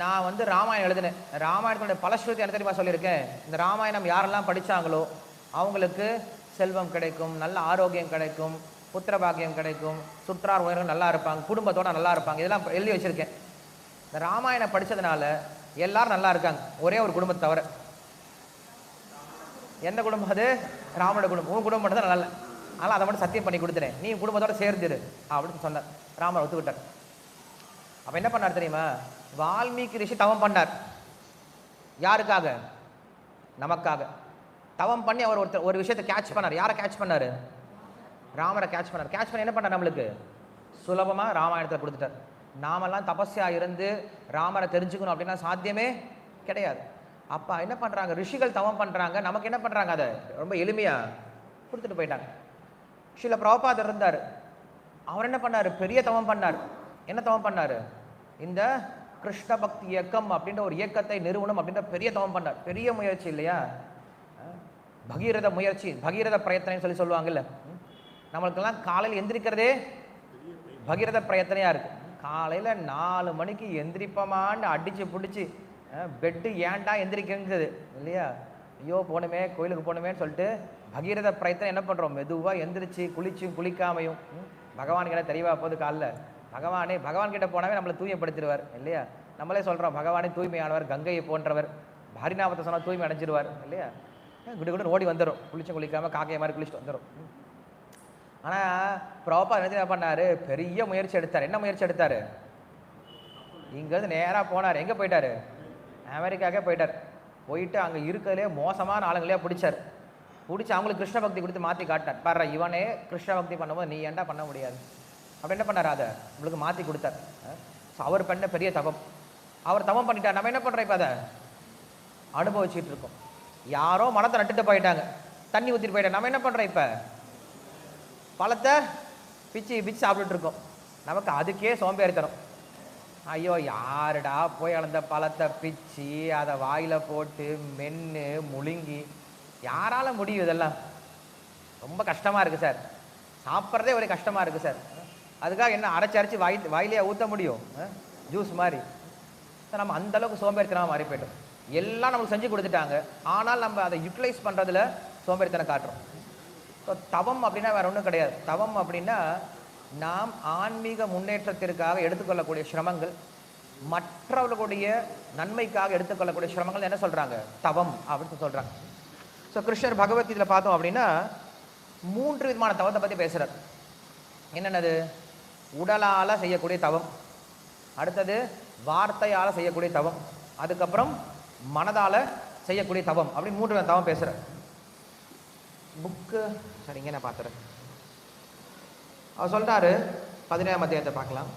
நான் வந்து ராமாயணம் எழுதினேன், ராமாயணத்தினுடைய பலஸ்ருதி என்ன தெரியுமா சொல்லியிருக்கேன்? இந்த ராமாயணம் யாரெல்லாம் படித்தாங்களோ அவங்களுக்கு செல்வம் கிடைக்கும், நல்ல ஆரோக்கியம் கிடைக்கும், புத்திர பாக்கியம் கிடைக்கும், சுற்றார் உயர்கள் நல்லா இருப்பாங்க, குடும்பத்தோடு நல்லா இருப்பாங்க, இதெல்லாம் எழுதி வச்சுருக்கேன். இந்த ராமாயணம் படித்ததுனால எல்லாரும் நல்லா இருக்காங்க, ஒரே ஒரு குடும்பத்தை தவிர. எந்த குடும்பம் அது? ராமனோட குடும்பம். உன் குடும்பம் மட்டும் தான் நல்லா, அதனால் அதை மட்டும் சத்தியம் பண்ணி கொடுத்துறேன், நீ குடும்பத்தோட சேர்ந்துரு அப்படின்னு சொன்னார். ராமர் ஒத்துக்கிட்டார். அப்போ என்ன பண்ணார் தெரியுமா? வால்மீகி ரிஷி தவம் பண்ணார். யாருக்காக? நமக்காக. தவம் பண்ணி அவர் ஒரு விஷயத்தை கேட்ச் பண்ணார். யாரை கேட்ச் பண்ணார்? ராமரை கேட்ச் பண்ணார். கேட்ச் பண்ணி என்ன பண்ணார்? நம்மளுக்கு சுலபமாக ராமாயணத்தை கொடுத்துட்டார். நாமெல்லாம் தபஸ்யா இருந்து ராமரை தெரிஞ்சுக்கணும் அப்படின்னா சாத்தியமே கிடையாது. அப்போ என்ன பண்ணுறாங்க? ரிஷிகள் தவம் பண்ணுறாங்க, நமக்கு என்ன பண்ணுறாங்க? அதை ரொம்ப எளிமையாக கொடுத்துட்டு போயிட்டாங்க. ஸ்ரீல பிரபுபாதர் இருந்தார். அவர் என்ன பண்ணார்? பெரிய தவம் பண்ணார். என்ன தவம் பண்ணார்? இந்த கிருஷ்ண பக்தி இயக்கம் அப்படின்ற ஒரு இயக்கத்தை நிறுவனம் அப்படின்ற பெரிய தவம் பண்ணார். பெரிய முயற்சி இல்லையா? பகீரத முயற்சி, பகீரத பிரயத்தனை சொல்லுவாங்கல்ல. நம்மளுக்கெல்லாம் காலையில் எந்திரிக்கிறதே பகீரத பிரயத்தனையாக இருக்குது. காலையில் 4 மணிக்கு எந்திரிப்பமான்னு அடித்து பிடிச்சி பெட்டு ஏன்டா எந்திரிக்கிறது இல்லையா? ஐயோ போகணுமே, கோயிலுக்கு போகணுமேன்னு சொல்லிட்டு பகீரத பிரயத்தனம் என்ன பண்ணுறோம்? மெதுவாக எந்திரிச்சு குளிக்காமையும் பகவானுக்கு என்ன தெரியவா போகுது? காலைல பகவான்கிட்ட போனாவே நம்மளை தூய்மைப்படுத்திடுவார் இல்லையா? நம்மளே சொல்கிறோம் பகவானே தூய்மையானவர், கங்கையை போன்றவர், ஹரிநாமத்தை சொன்னால் தூய்மை அடைஞ்சிடுவார் இல்லையா? குடு ஓடி வந்துடும், குளிக்காமல் காக்கையை மாதிரி குளிச்சுட்டு வந்துடும். ஆனால் பிரபுபாதர் என்ன பண்ணார்? பெரிய முயற்சி எடுத்தார். என்ன முயற்சி எடுத்தார்? இங்கேருந்து நேராக போனார். எங்கே போயிட்டார்? அமெரிக்காக்கே போயிட்டார். போயிட்டு அங்கே இருக்கிறதுலே மோசமான ஆளுங்களையே பிடிச்சார். பிடிச்சி அவங்களுக்கு கிருஷ்ண பக்தி கொடுத்து மாற்றி காட்டினார். பாரு, இவனே கிருஷ்ண பக்தி பண்ணும்போது நீ ஏன்டா பண்ண முடியாது அப்படி என்ன பண்ணார்? அதை உங்களுக்கு மாற்றி கொடுத்தார். ஸோ அவர் பண்ண பெரிய தவம். அவர் தவம் பண்ணிட்டார். நம்ம என்ன பண்ணுறோம்? இப்போ அதை அனுபவிச்சுட்டு இருக்கோம். யாரோ மனத்தை நட்டுட்டு போயிட்டாங்க, தண்ணி ஊற்றிட்டு போயிட்டாங்க. நம்ம என்ன பண்ணுறோம்? இப்போ பழத்தை பிச்சு சாப்பிட்டுட்டு இருக்கோம். நமக்கு அதுக்கே சோம்பேறித்தனம். ஐயோ யாருடா போய் அந்த பழத்தை பிச்சு அதை வாயில் போட்டு மென்று முழுங்கி யாரால முடியும் இதெல்லாம்? ரொம்ப கஷ்டமாக இருக்குது சார், சாப்பிட்றதே ஒரு கஷ்டமாக இருக்குது சார். அதுக்காக என்ன அரைச்சி வாயிலே ஊற்ற முடியும் ஜூஸ் மாதிரி? சார் நம்ம அந்தளவுக்கு சோம்பேறித்தனமாக மாறி போய்ட்டோம். எல்லாம் நம்மளுக்கு செஞ்சு கொடுத்துட்டாங்க, ஆனால் நம்ம அதை யூட்டிலைஸ் பண்ணுறதுல சோம்பேறித்தனம் காட்டுறோம். ஸோ தவம் அப்படின்னா வேறு ஒன்றும் கிடையாது. தவம் அப்படின்னா நாம் ஆன்மீக முன்னேற்றத்திற்காக எடுத்துக்கொள்ளக்கூடிய சிரமங்கள், மற்றவர்களுடைய நன்மைக்காக எடுத்துக்கொள்ளக்கூடிய சிரமங்கள் என்ன சொல்கிறாங்க? தவம் அப்படின்னு சொல்கிறாங்க. ஸோ கிருஷ்ணர் பகவத்கீதையில் பார்த்தோம் அப்படின்னா 3 விதமான தவத்தை பற்றி பேசுகிறார். என்னென்னது? உடலால் செய்யக்கூடிய தவம், அடுத்தது வார்த்தையால் செய்யக்கூடிய தவம், அதுக்கப்புறம் மனதால் செய்யக்கூடிய தவம், அப்படின்னு 3 விதமான தவம் பேசுகிறார். புக்கு சரிங்க, நான் பார்த்துறேன். அவர் சொல்கிறாரு 17ஆம் அத்தியாயத்தை பார்க்கலாம்.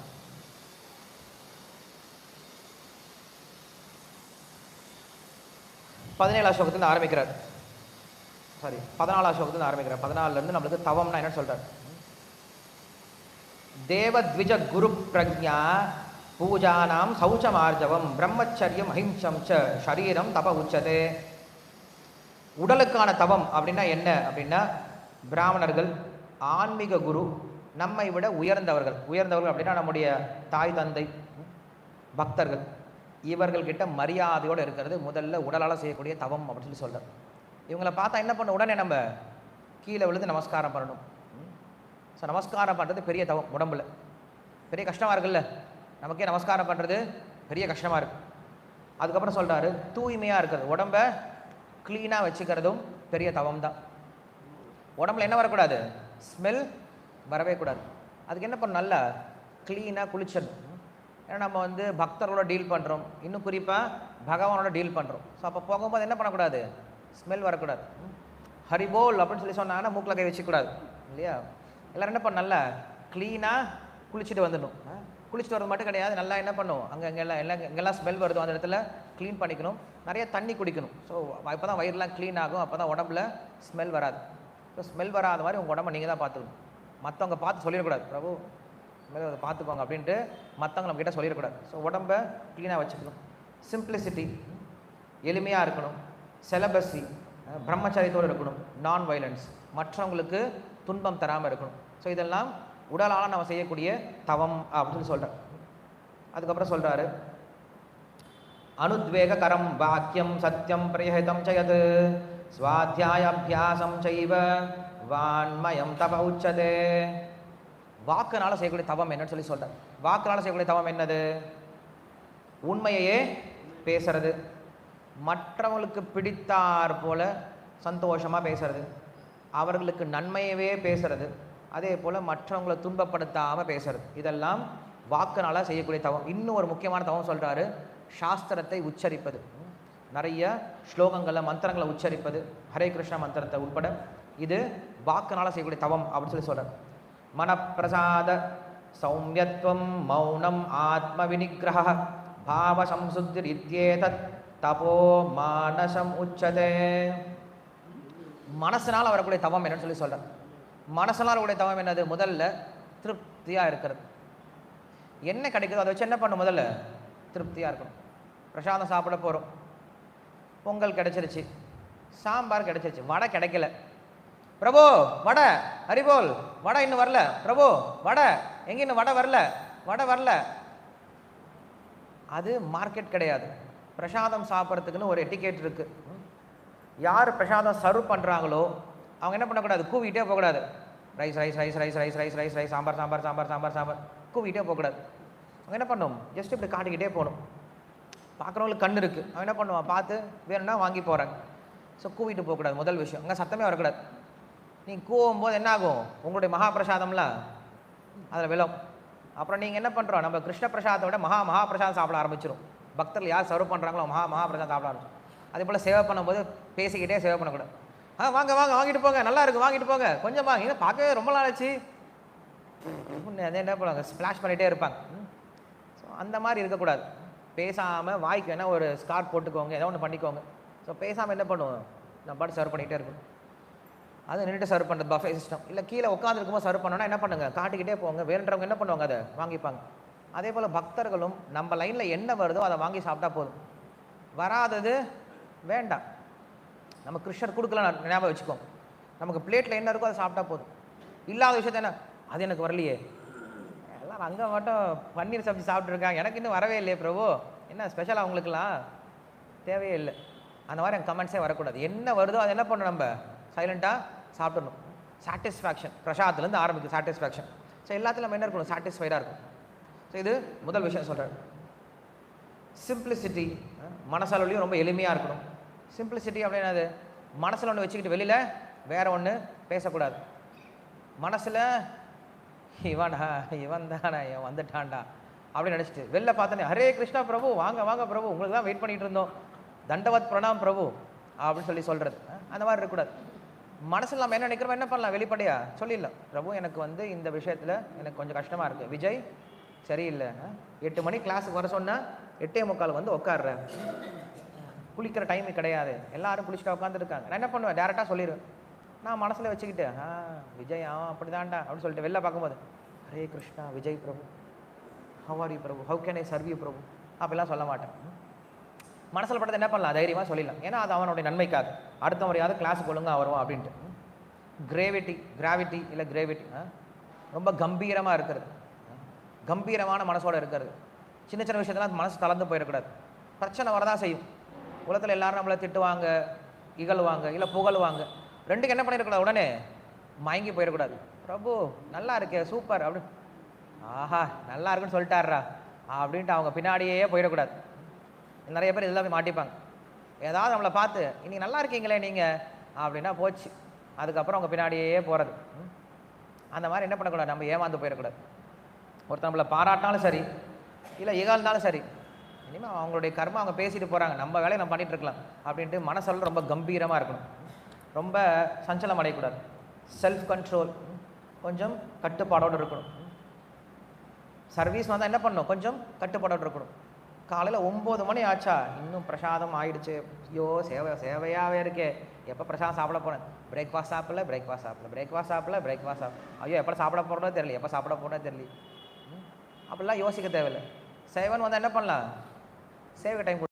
17ஆம் ஸ்லோகத்துலேருந்து ஆரம்பிக்கிறார். சாரி 14ஆம் ஸ்லோகத்துலேருந்து ஆரம்பிக்கிறார். 14லேருந்து நம்மளுக்கு தவம்னா என்ன சொல்கிறார்? தேவத்விஜ குரு பிரஜா பூஜானாம் சௌச்சமார்ஜவம் பிரம்மச்சரியம் அஹிம்சம் ச ஷரீரம் தப உச்சதே. உடலுக்கான தவம் அப்படின்னா என்ன அப்படின்னா, பிராமணர்கள், ஆன்மீக குரு, நம்மை விட உயர்ந்தவர்கள் அப்படின்னா நம்முடைய தாய் தந்தை, பக்தர்கள், இவர்கள்கிட்ட மரியாதையோடு இருக்கிறது முதல்ல உடலால் செய்யக்கூடிய தவம் அப்படின்னு சொல்லி சொல்கிறார். இவங்களை பார்த்தா என்ன பண்ண, உடனே நம்ம கீழே விழுந்து நமஸ்காரம் பண்ணணும். ஸோ நமஸ்காரம் பண்ணுறது பெரிய தவம். உடம்புல பெரிய கஷ்டமாக இருக்குல்ல, நமக்கே நமஸ்காரம் பண்ணுறது பெரிய கஷ்டமாக இருக்குது. அதுக்கப்புறம் சொல்கிறாரு தூய்மையாக இருக்கிறது, உடம்பை க்ளீனாக வச்சுக்கிறதும் பெரிய தவம் தான். உடம்புல என்ன வரக்கூடாது? ஸ்மெல் வரவே கூடாது. அதுக்கு என்ன பண்ணணும்? நல்லா க்ளீனாக குளிச்சிடணும். ஏன்னா நம்ம பக்தர்களோட டீல் பண்ணுறோம், இன்னும் குறிப்பாக பகவானோட டீல் பண்ணுறோம். ஸோ அப்போ போகும்போது என்ன பண்ணக்கூடாது? ஸ்மெல் வரக்கூடாது. ஹரிபோல் அப்படின்னு சொல்லி சொன்னாங்கன்னா மூக்கில் கை வச்சுக்கூடாது இல்லையா? எல்லோரும் என்ன பண்ண, நல்லா க்ளீனாக குளிச்சுட்டு வந்துடணும். குளிச்சுட்டு வரது மட்டும் கிடையாது, நல்லா என்ன பண்ணும், எங்கெல்லாம் ஸ்மெல் வருதோ அந்த இடத்துல க்ளீன் பண்ணிக்கணும். நிறைய தண்ணி குடிக்கணும். ஸோ இப்போ தான் வயிறுலாம் க்ளீன் ஆகும், அப்போ தான் உடம்புல ஸ்மெல் வராது. ஸோ ஸ்மெல் வராத மாதிரி உங்கள் உடம்பை நீங்கள் தான் பார்த்துக்கணும். மற்றவங்க பார்த்து சொல்லிடக்கூடாது, பிரபு ஸ்மெல் அதை பார்த்துக்கோங்க அப்படின்ட்டு மற்றவங்க நம்மக்கிட்ட சொல்லிடக்கூடாது. ஸோ உடம்பை க்ளீனாக வச்சுக்கணும். சிம்பிளிசிட்டி, எளிமையாக இருக்கணும். செலபஸி, பிரம்மச்சரியத்தோடு இருக்கணும். நான் வைலன்ஸ், மற்றவங்களுக்கு துன்பம் தராமல் இருக்கணும். ஸோ இதெல்லாம் உடலால் நம்ம செய்யக்கூடிய தவம் அப்படின்னு சொல்கிறார். அதுக்கப்புறம் சொல்கிறாரு அனுத்வேக கரம் வாக்கியம் சத்தியம் பிரயஹிதம் சயத் ஸ்வாத்தியாயாபியாசம் சைவ வான்மயம் தப உச்சதே. வாக்குனால செய்யக்கூடிய தவம் என்னன்னு சொல்லி சொல்கிறார். வாக்குனால செய்யக்கூடிய தவம் என்னது? உண்மையையே பேசுறது, மற்றவங்களுக்கு பிடித்தார் போல சந்தோஷமாக பேசுறது, அவர்களுக்கு நன்மையவே பேசுறது, அதே போல் மற்றவங்களை துன்பப்படுத்தாமல் பேசுறது, இதெல்லாம் வாக்குனால செய்யக்கூடிய தவம். இன்னும் ஒரு முக்கியமான தவம் சொல்கிறாரு, சாஸ்திரத்தை உச்சரிப்பது. நிறைய ஸ்லோகங்களை, மந்திரங்களை உச்சரிப்பது, ஹரே கிருஷ்ண மந்திரத்தை உட்பட, இது வாக்குனால செய்யக்கூடிய தவம் அப்படின்னு சொல்லி சொல்கிறார். மனப்பிரசாத சௌமியத்துவம் மௌனம் ஆத்ம விநிகிரஹ பாவ சம்சுத்திர் இத்யேதத் தபோ மானசம் உச்சதே. மனசனால் வரக்கூடிய தவம் என்னன்னு சொல்லி சொல்கிறார். மனசனால் வரக்கூடிய தவம் என்னது? முதல்ல திருப்தியாக இருக்கிறது. என்ன கிடைக்குதோ அதை வச்சு என்ன பண்ணும்? முதல்ல திருப்தியாக இருக்கணும். பிரசாதம் சாப்பிட போகிறோம், பொங்கல் கிடைச்சிருச்சு, சாம்பார் கிடைச்சிருச்சு, வடை கிடைக்கல, பிரபு வடை, ஹரிபோல் வடை இன்னும் வரல, பிரபு வடை எங்கே, இன்னும் வடை வரல. அது மார்க்கெட் கிடையாது. பிரசாதம் சாப்பிட்றதுக்குன்னு ஒரு எட்டிகேட் இருக்குது. யார் பிரசாதம் சர்வ் பண்ணுறாங்களோ அவங்க என்ன பண்ணக்கூடாது? கூவிட்டே போகக்கூடாது. Rice rice rice rice rice rice rice rice sambar sambar sambar sambar sambar கூவிட்டே போகக்கூடாது. அவங்க என்ன பண்ணும்? ஜஸ்ட் இப்படி காட்டிக்கிட்டே போகணும். பார்க்குறவங்களுக்கு கண் இருக்குது, அவன் என்ன பண்ணுவான்? பார்த்து வேணும்னா வாங்கி போகிறாங்க. ஸோ கூவிட்டு போகக்கூடாது. முதல் விஷயம், அங்கே சத்தமே வரக்கூடாது. நீங்கள் கூவும்போது என்ன ஆகும்? உங்களுடைய மகாபிரசாதம்லாம் அதில் விழும். அப்புறம் நீங்கள் என்ன பண்ணுறோம்? நம்ம கிருஷ்ண பிரசாதத்தை விட மகாபிரசாதம் சாப்பிட ஆரம்பிச்சிடும். பக்தர்கள் யார் சர்வ் பண்ணுறாங்களோ மகாபிரசாதம் சாப்பிட ஆரம்பிச்சிடும். அதே போல் சேவை பண்ணும்போது பேசிக்கிட்டே சேவை பண்ணக்கூடாது. வாங்க வாங்கிட்டு போங்க, நல்லா இருக்குது, வாங்கிட்டு போங்க, கொஞ்சம் வாங்க, இன்னும் பார்க்கவே ரொம்ப நாள் ஆச்சு, அதே என்ன பண்ணுவாங்க? ஸ்ப்ளாஷ் பண்ணிகிட்டே இருப்பாங்க. ஸோ அந்த மாதிரி இருக்கக்கூடாது. பேசாமல் வாய்க்கு வேணால் ஒரு ஸ்கார்ட் போட்டுக்கோங்க, ஏதோ ஒன்று பண்ணிக்கோங்க. ஸோ பேசாமல் என்ன பண்ணுவோம்? நம்ம பாட்டு சர்வ் பண்ணிகிட்டே இருக்கணும். அது நின்றுட்டு சர்வ் பண்ணுறது பஃபே சிஸ்டம். இல்லை கீழே உட்காந்துருக்கும்போது சர்வ் பண்ணோன்னா என்ன பண்ணுங்க? காட்டிக்கிட்டே போங்க. வேணுன்றவங்க என்ன பண்ணுவாங்க? அதை வாங்கிப்பாங்க. அதே போல் பக்தர்களும் நம்ம லைனில் என்ன வருதோ அதை வாங்கி சாப்பிட்டா போதும், வராதது வேண்டாம். நம்ம கிருஷ்ணர் கொடுக்கலாம் ஞாபகம் வச்சுக்கோ. நமக்கு பிளேட்டில் என்ன இருக்கோ அதை சாப்பிட்டா போதும். இல்லாத விஷயத்த என்ன, அது எனக்கு வரலையே, எல்லாம் அங்கே மட்டும் பன்னீர் சப்ஜி சாப்பிட்ருக்காங்க, எனக்கு இன்னும் வரவே இல்லையே பிரபு, என்ன ஸ்பெஷலாக அவங்களுக்குலாம் தேவையே இல்லை. அந்த மாதிரி என் கமெண்ட்ஸே வரக்கூடாது. என்ன வருதோ அதை என்ன பண்ணணும், நம்ம சைலண்ட்டாக சாப்பிடணும். சாட்டிஸ்ஃபேக்ஷன் பிரசாதத்துலேருந்து ஆரம்பிக்கும் சாட்டிஸ்ஃபேக்ஷன். ஸோ எல்லாத்துலையும் நம்ம என்ன இருக்கணும், சாட்டிஸ்ஃபைடாக இருக்கும். ஸோ இது முதல் விஷயம் சொல்கிறார். சிம்பிளிசிட்டி, மனசளவுலையும் ரொம்ப எளிமையாக இருக்கணும். சிம்பிளிசிட்டி அப்படின்னா அது மனசில் ஒன்று வச்சுக்கிட்டு வெளியில் வேற ஒன்று பேசக்கூடாது. மனசில் இவன் தானே வந்துட்டான்டா அப்படின்னு நினச்சிட்டு வெளில பார்த்தோன்னே ஹரே கிருஷ்ணா பிரபு, வாங்க வாங்க பிரபு, உங்களுக்கு தான் வெயிட் பண்ணிகிட்டு இருந்தோம், தண்டவத் பிரணாம் பிரபு அப்படின்னு சொல்லி சொல்கிறது. அந்த மாதிரி இருக்கக்கூடாது. மனசில் நம்ம என்ன நினைக்கிறோம் என்ன பண்ணலாம், வெளிப்படையா சொல்லிடலாம். பிரபு எனக்கு வந்து இந்த விஷயத்தில் எனக்கு கொஞ்சம் கஷ்டமாக இருக்குது, விஜய் சரியில்லை, 8 மணி கிளாஸுக்கு வர சொன்னால் 8:45 வந்து உட்காடுற, குளிக்கிற டைமு கிடையாது, எல்லாரும் குளிச்சுட்டு உட்காந்துருக்காங்க. நான் என்ன பண்ணுவேன், டேரெக்டாக சொல்லிடுவேன். நான் மனசில் வச்சுக்கிட்டு விஜய் அப்படி தான்டா அப்படின்னு சொல்லிட்டு வெளில பார்க்கும்போது Hare Krishna Vijay Prabhu, how are you Prabhu, how can I serve you Prabhu அப்படிலாம் சொல்ல மாட்டேன். மனசில் பட்டது என்ன பண்ணலாம், தைரியமாக சொல்லிடலாம். ஏன்னா அது அவனுடைய நன்மைக்காக, அடுத்த முறையாவது கிளாஸுக்கு ஒழுங்காக வருவான் அப்படின்ட்டு. கிராவிட்டி இல்லை கிரேவிட்டி, ரொம்ப கம்பீரமாக இருக்கிறது, கம்பீரமான மனசோடு இருக்கிறது. சின்ன சின்ன விஷயத்தெல்லாம் மனசு கலந்து போயிடக்கூடாது. பிரச்சனை வரதான் செய்யும். உலகத்தில் எல்லாரும் நம்மளை திட்டுவாங்க, இகழ்வாங்க, இல்லை புகழ்வாங்க. ரெண்டுக்கு என்ன பண்ணிடக்கூடாது, உடனே மயங்கி போயிடக்கூடாது. பிரபு நல்லா இருக்கே சூப்பர் அப்படி, ஆஹா நல்லா இருக்குன்னு சொல்லிட்டாரா அப்படின்ட்டு அவங்க பின்னாடியே போயிடக்கூடாது. நிறைய பேர் இதெல்லாம் போய் மாட்டிப்பாங்க. ஏதாவது நம்மளை பார்த்து இன்னைக்கு நல்லா இருக்கீங்களே நீங்கள் அப்படின்னா போச்சு, அதுக்கப்புறம் அவங்க பின்னாடியே போகிறது. அந்த மாதிரி என்ன பண்ணக்கூடாது, நம்ம ஏமாந்து போயிடக்கூடாது. ஒருத்தர் நம்மளை பாராட்டினாலும் சரி, இல்லை இகழ்ந்தாலும் சரி, இனிமேல் அவங்களுடைய கர்மா அவங்க பேசிட்டு போகிறாங்க, நம்ம வேலையை நம்ம பண்ணிகிட்டு இருக்கலாம் அப்படின்ட்டு மனசளவு ரொம்ப கம்பீரமாக இருக்கணும். ரொம்ப சஞ்சலம் அடையக்கூடாது. செல்ஃப் கண்ட்ரோல், கொஞ்சம் கட்டுப்பாடோடு இருக்கணும். சர்வீஸ் வந்தால் என்ன பண்ணணும், கொஞ்சம் கட்டுப்பாடோடு இருக்கணும். காலையில் 9 மணி ஆச்சா இன்னும் பிரசாதம் ஆயிடுச்சு, ஐயோ சேவையாகவே இருக்கே, எப்போ பிரசாதம் சாப்பிட போனேன், பிரேக்ஃபாஸ்ட் சாப்பிடல, ஐயோ எப்போ சாப்பிட போகிறதோ தெரியல, அப்படிலாம் யோசிக்க தேவையில்லை. சேவன் வந்தால் என்ன பண்ணலாம், சேவை டைம்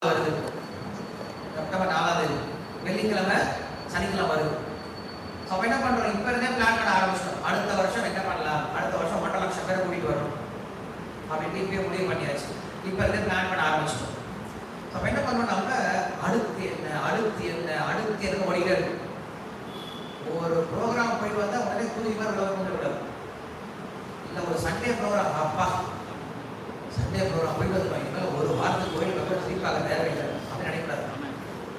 வருது, செப்டம்பர் 4ஆம் தேதி வெள்ளிக்கிழமை சனிக்கிழமை வருது. ஸோ அப்போ என்ன பண்ணுறோம், இப்போ இருந்தே பிளான் பண்ண ஆரம்பிச்சிட்டோம். அடுத்த வருஷம் என்ன பண்ணலாம், அடுத்த வருஷம் 1.5 லட்சம் பேரை கூட்டிகிட்டு வரணும் அப்படின்ட்டு இப்பயே முடிவு பண்ணியாச்சு. இப்போ இருந்தே பிளான் பண்ண ஆரம்பிச்சிட்டோம். ஸோ அப்போ என்ன பண்ணோம், நம்ம அடுத்து என்ன ஓடிக்கிட்டே இருக்கு. ஒரு ப்ரோக்ராம் போயிட்டு வந்தால் உடனே தூங்கி மாதிரி விட கூடாது. இல்லை ஒரு சண்டே ப்ரோக்ராம், அப்பா சண்டே ப்ரோக்ராம் போயிட்டு வந்துடுவாங்க, இனிமேல் ஒரு வாரத்துக்கு கோயிலுக்கு போய் ஸ்லீப்பாக தேவையில்லை அப்படின்னு நினைக்கூடாது.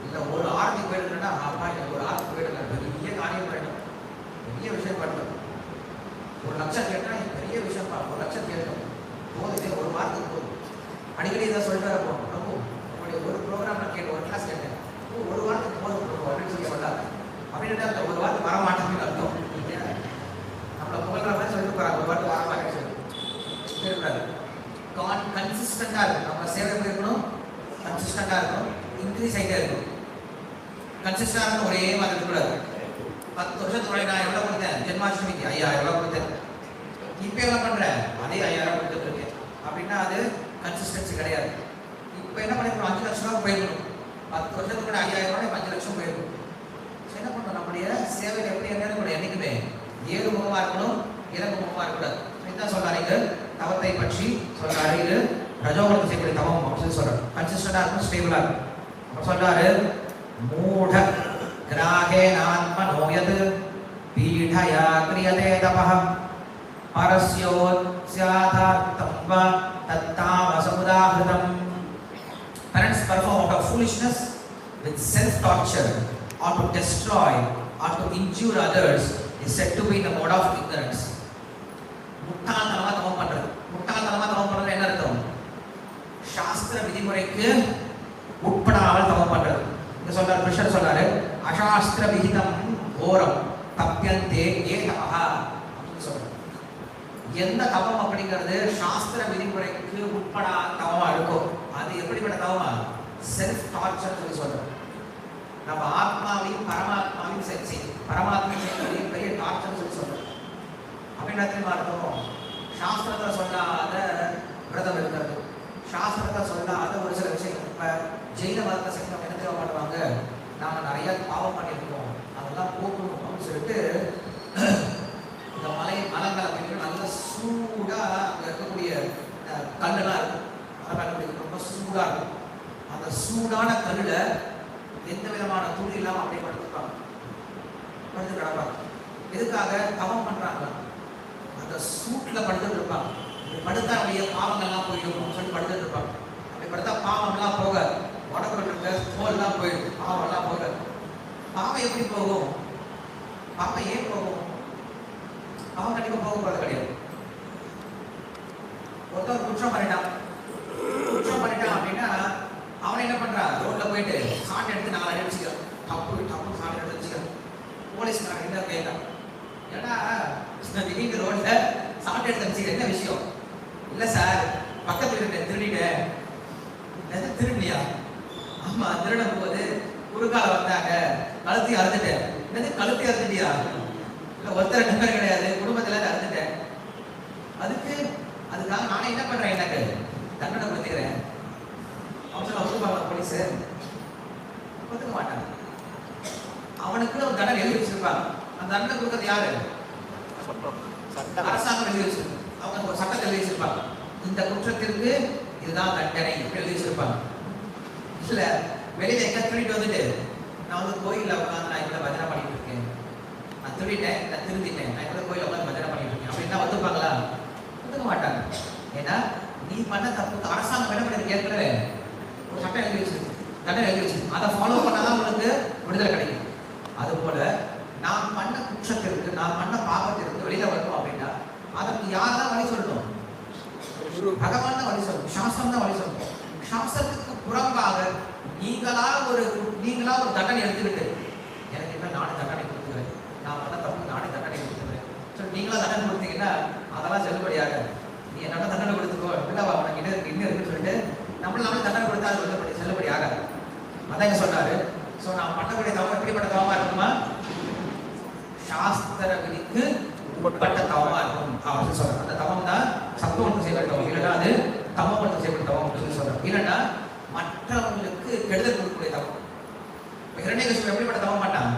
இல்லை ஒரு ஆரத்துக்கு போயிடுதுன்னா, அப்பா எனக்கு ஒரு ஆரத்துக்கு போயிட்டு பெரிய காரியம் பண்ணிட்டோம், பெரிய விஷயம் பண்ணிட்டோம். 1 லட்சம் கேட்டால் பெரிய விஷயம்ப்பா, 1 லட்சம் கேட்டோம் போதும், ஒரு வாரத்துக்கு போதும். அடிக்கடி இதை சொல்லிட்டு இருப்போம், ரொம்ப உங்களுடைய ஒரு ப்ரோக்ராம் நான் கேட்டேன், ஒரு கிளாஸ் கேட்டேன், ஒரு வாரத்துக்கு போதும் அப்படின்னு சொல்லி சொல்லாங்க. அப்படின்ட்டு அந்த ஒரு வாரத்துக்கு வர மாட்டேன்னு அர்த்தம். நம்மளை புகழ்ற மாதிரி சொல்லிட்டு போகிறாங்க, ஒரு வாரத்துக்கு வர மாட்டேன்னு சொல்லி இருக்கக்கூடாது. கன்சிஸ்டண்டாக இருக்கும். நம்ம சேவை எப்படி இருக்கணும், கன்சிஸ்டண்டாக இருக்கணும், இன்க்ரீஸ் ஆகிட்டே இருக்கணும். கன்சிஸ்டண்டாக இருக்கணும், ஒரே மாதிரி இருக்கக்கூடாது. 10 வருஷத்துக்கு முன்னாடி நான் எவ்வளோ கொடுத்தேன், ஜென்மாஷ்டமிக்கு 5000 ரூபா கொடுத்தேன், இப்போ என்ன பண்ணுறேன் அதே 5000 கொடுத்துட்டு இருக்கேன் அப்படின்னா அது கன்சிஸ்டன்சி கிடையாது. இப்போ என்ன பண்ணிருக்கணும், 5 லட்சம் ரூபா போயிருக்கணும். 10 வருஷத்துக்கு முன்னாடி 5000 ரூபாய் 5 லட்சம் போயிருக்கணும். என்ன பண்ணணும், நம்முடைய சேவையில் எப்படி என்ன என்னைக்குமே ஏறுமுகமாக இருக்கணும், இறங்குமுகமாக இருக்கக்கூடாது. இதுதான் சொல்றாரு, தவத்தை பற்றி சொல்றாரு. இது ரஜோகுணத்தை செய்யக்கூடிய தவம் அப்படின்னு சொல்றாரு. கன்சிஸ்டண்டா இருக்கும், ஸ்டேபிளா இருக்கும். அப்ப சொல்றாரு, மூட கிராகே நாத்மனோயத் பீடயா கிரியதே தபஹ பரஸ்யோத்ஸ்யாதார்த்தம் வ தத்தாமசமுதாஹிதம். Parents perform out of foolishness with self-torture or to destroy or to injure others is said to be in the mode of ignorance. முட்டாள்தனமா தவம் பண்றது. முட்டாள்தனமா தவம் பண்றது என்ன அர்த்தம், சாஸ்திர விதிமுறைக்கு உட்படாமல் தவம் பண்றது. இங்க சொல்றாரு, கிருஷ்ணர் சொல்றாரு, அசாஸ்திர விகிதம் கோரம் தப்யந்தே ஏ தபஹ அப்படின்னு சொல்றாரு. எந்த தவம் அப்படிங்கிறது சாஸ்திர விதிமுறைக்கு உட்படாத தவமா இருக்கும், அது எப்படிப்பட்ட தவமா, செல்ஃப் டார்ச்சர் சொல்லி சொல்றாரு. நம்ம ஆத்மாவையும் பரமாத்மாவையும் செஞ்சு பரமாத்மாவையும் செய்யக்கூடிய பெரிய டார்ச்சர் சொல்லி சொல்றோம். அப்படின்னா தெரியுமா அர்த்தம், சாஸ்திரத்தில் சொல்லாத விரதம் இருக்கிறது, சாஸ்திரத்தை சொல்லாத ஒரு சில விஷயங்கள். இப்போ ஜெயின மதத்தை சேர்ந்து நம்ம என்ன தேவை பண்ணுவாங்க, நாம் நிறைய பாவம் பண்ணியிருக்கோம், அதெல்லாம் போக்கணும் அப்படின்னு சொல்லிட்டு இந்த மலங்களை போயிட்டு நல்ல சூடாக அங்கே இருக்கக்கூடிய கல்லுலாம் இருக்கும், அதெல்லாம் ரொம்ப சூடாக இருக்கும். அந்த சூடான கல்லில் எந்த விதமான துணி இல்லாமல் அப்படியே படுத்து கிடப்பாங்க. எதுக்காக தவம் பண்றாங்க, அந்த சூட்ல படுத்துட்டு இருப்பாங்க. படுத்தா அப்படியே பாவங்கள்லாம் போயிடும் சொல்லி படுத்துட்டு இருப்பாங்க. அப்படி படுத்தா பாவம்லாம் போக, உடம்புல இருக்க தோல்லாம் போயிடும், பாவம்லாம் போக. பாவம் எப்படி போகும், பாவம் ஏன் போகும், பாவம் கண்டிப்பா போக போறது கிடையாது. ஒருத்தர் குற்றம் பண்ணிட்டான் அப்படின்னா அவனை என்ன பண்றான், ரோட்ல போயிட்டு சாட்டை எடுத்து 4 அடி அடிச்சுக்கிறான், டப்பு சாட்டை எடுத்து அடிச்சுக்கிறான். போலீஸ்காரன் என்ன கேட்டான், ஏன்னா திடீர்னு ரோட்ல சாட்டை எடுத்து அடிச்சுக்கிற என்ன விஷயம், இல்லை சார் பக்கத்துல இருக்க திருடிட்டேன். திருடியா, ஆமா திருடும் போது குறுக்கால வந்தாங்க, கழுத்தி அறுத்துட்டேன். என்னது கழுத்தி அறுத்துட்டியா, இல்லை ஒருத்தர் 2 பேர் கிடையாது, குடும்பத்துல அறுத்துட்டேன். அதுக்காக நானே என்ன பண்றேன், எனக்கு தண்டனை கொடுத்துக்கிறேன். ஒத்துப்பாங்க போலீஸ், ஒத்துக்க மாட்டாங்க. அவனுக்கு ஒரு தண்டனை எழுதி வச்சிருப்பாங்க. அந்த தண்டனை கொடுக்கறது யாரு, அரசாங்கம் எழுதி வச்சிருப்பாங்க. அவங்க ஒரு சட்டத்தை எழுதி வச்சிருப்பாங்க, இந்த குற்றத்திற்கு இதுதான் தண்டனை எழுதி வச்சிருப்பாங்க. இல்ல வெளியில எங்க திருடிட்டு வந்துட்டு நான் வந்து கோயில்ல உட்காந்து நான் இப்ப பஜனை பண்ணிட்டு இருக்கேன், நான் திருடிட்டேன், நான் திருந்திட்டேன், நான் இப்ப கோயில உட்காந்து பஜனை பண்ணிட்டு இருக்கேன் அப்படின்னா ஒத்துப்பாங்களா, ஒத்துக்க மாட்டாங்க. ஏன்னா நீ பண்ண தப்புக்கு அரசாங்கம் என்ன பண்ணிருக்கு, ஏற்கனவே ஒரு சட்டம் எழுதி வச்சிருக்கு, தண்டனை எழுதி வச்சிருக்கு, அதை ஃபாலோ பண்ணாதான் உங்களுக்கு விடுதலை கிடைக்கும். அதுபோல நாம் பண்ண குற்றத்திற்கு, நாம் பண்ண பாவத்திற்கு வெளியில வரணும் அப்படின்னா அதற்கு யார் தான் வழி சொல்லணும், பகவான் தான் வழி சொல்லணும், சாஸ்திரம் தான் வழி சொல்லணும். சாஸ்திரத்துக்கு புறம்பாக நீங்களா ஒரு தண்டனை எடுத்துக்கிட்டு எனக்கு என்ன நானே தண்டனை கொடுத்துக்கிறேன், நான் பண்ண தப்பு நானே தண்டனை கொடுத்துக்கிறேன் சொல்லி நீங்களா தண்டனை கொடுத்தீங்கன்னா அதெல்லாம் செல்லுபடியாக. நீ என்னோட தண்டனை கொடுத்துக்கோ, இல்லவா உனக்கு இன்னும் இருக்குன்னு சொல்லிட்டு நம்மளால தண்டனை கொடுத்தா அது செல்லுபடி ஆகாது. அதான் சொல்றாரு. ஸோ நான் பண்ணக்கூடிய தவம் எப்படிப்பட்ட தவமா இருக்குமா, சாஸ்திர விதிக்கு உட்பட்ட தவமா இருக்கும் அப்படின்னு சொல்றாரு. அந்த தவம் தான் சத்துவத்தை செய்யப்பட்ட தவம், இல்லைன்னா அது தமோபத்தை செய்யப்பட்ட தவம் அப்படின்னு சொல்றாரு. இல்லைன்னா மற்றவங்களுக்கு கெடுதல் கொடுக்கக்கூடிய தவம். இரண்யகசிபு எப்படிப்பட்ட தவம் பண்ணான்?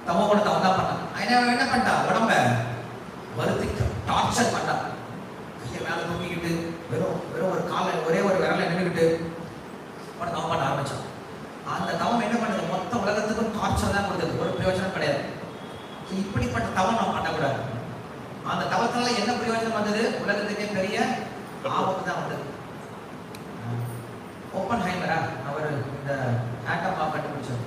தமோட தவம் தான் பண்ணான். என்ன பண்ணிட்டான்? உடம்ப வருத்தி டார்ச்சர் பண்ணான். கையை மேல தூக்கிக்கிட்டு வெறும் ஒரு காலை ஒரே ஒரு விரலை நின்றுக்கிட்டு தவம் பண்ண ஆரம்பிச்சான். அந்த தவம் என்ன பண்ணுது? மொத்த உலகத்துக்கும் டார்ச்சர் தான் கொடுத்தது, ஒரு பிரயோஜனம் கிடையாது. இப்படிப்பட்ட தவம் நம்ம பண்ணக்கூடாது. அந்த தவத்தால என்ன பிரயோஜனம் வந்தது? உலகத்துக்கே பெரிய ஆபத்து தான் வந்தது. ஓப்பன்ஹைமரா அவர் இந்த ஆட்டம் பாம் கண்டுபிடிச்சார்.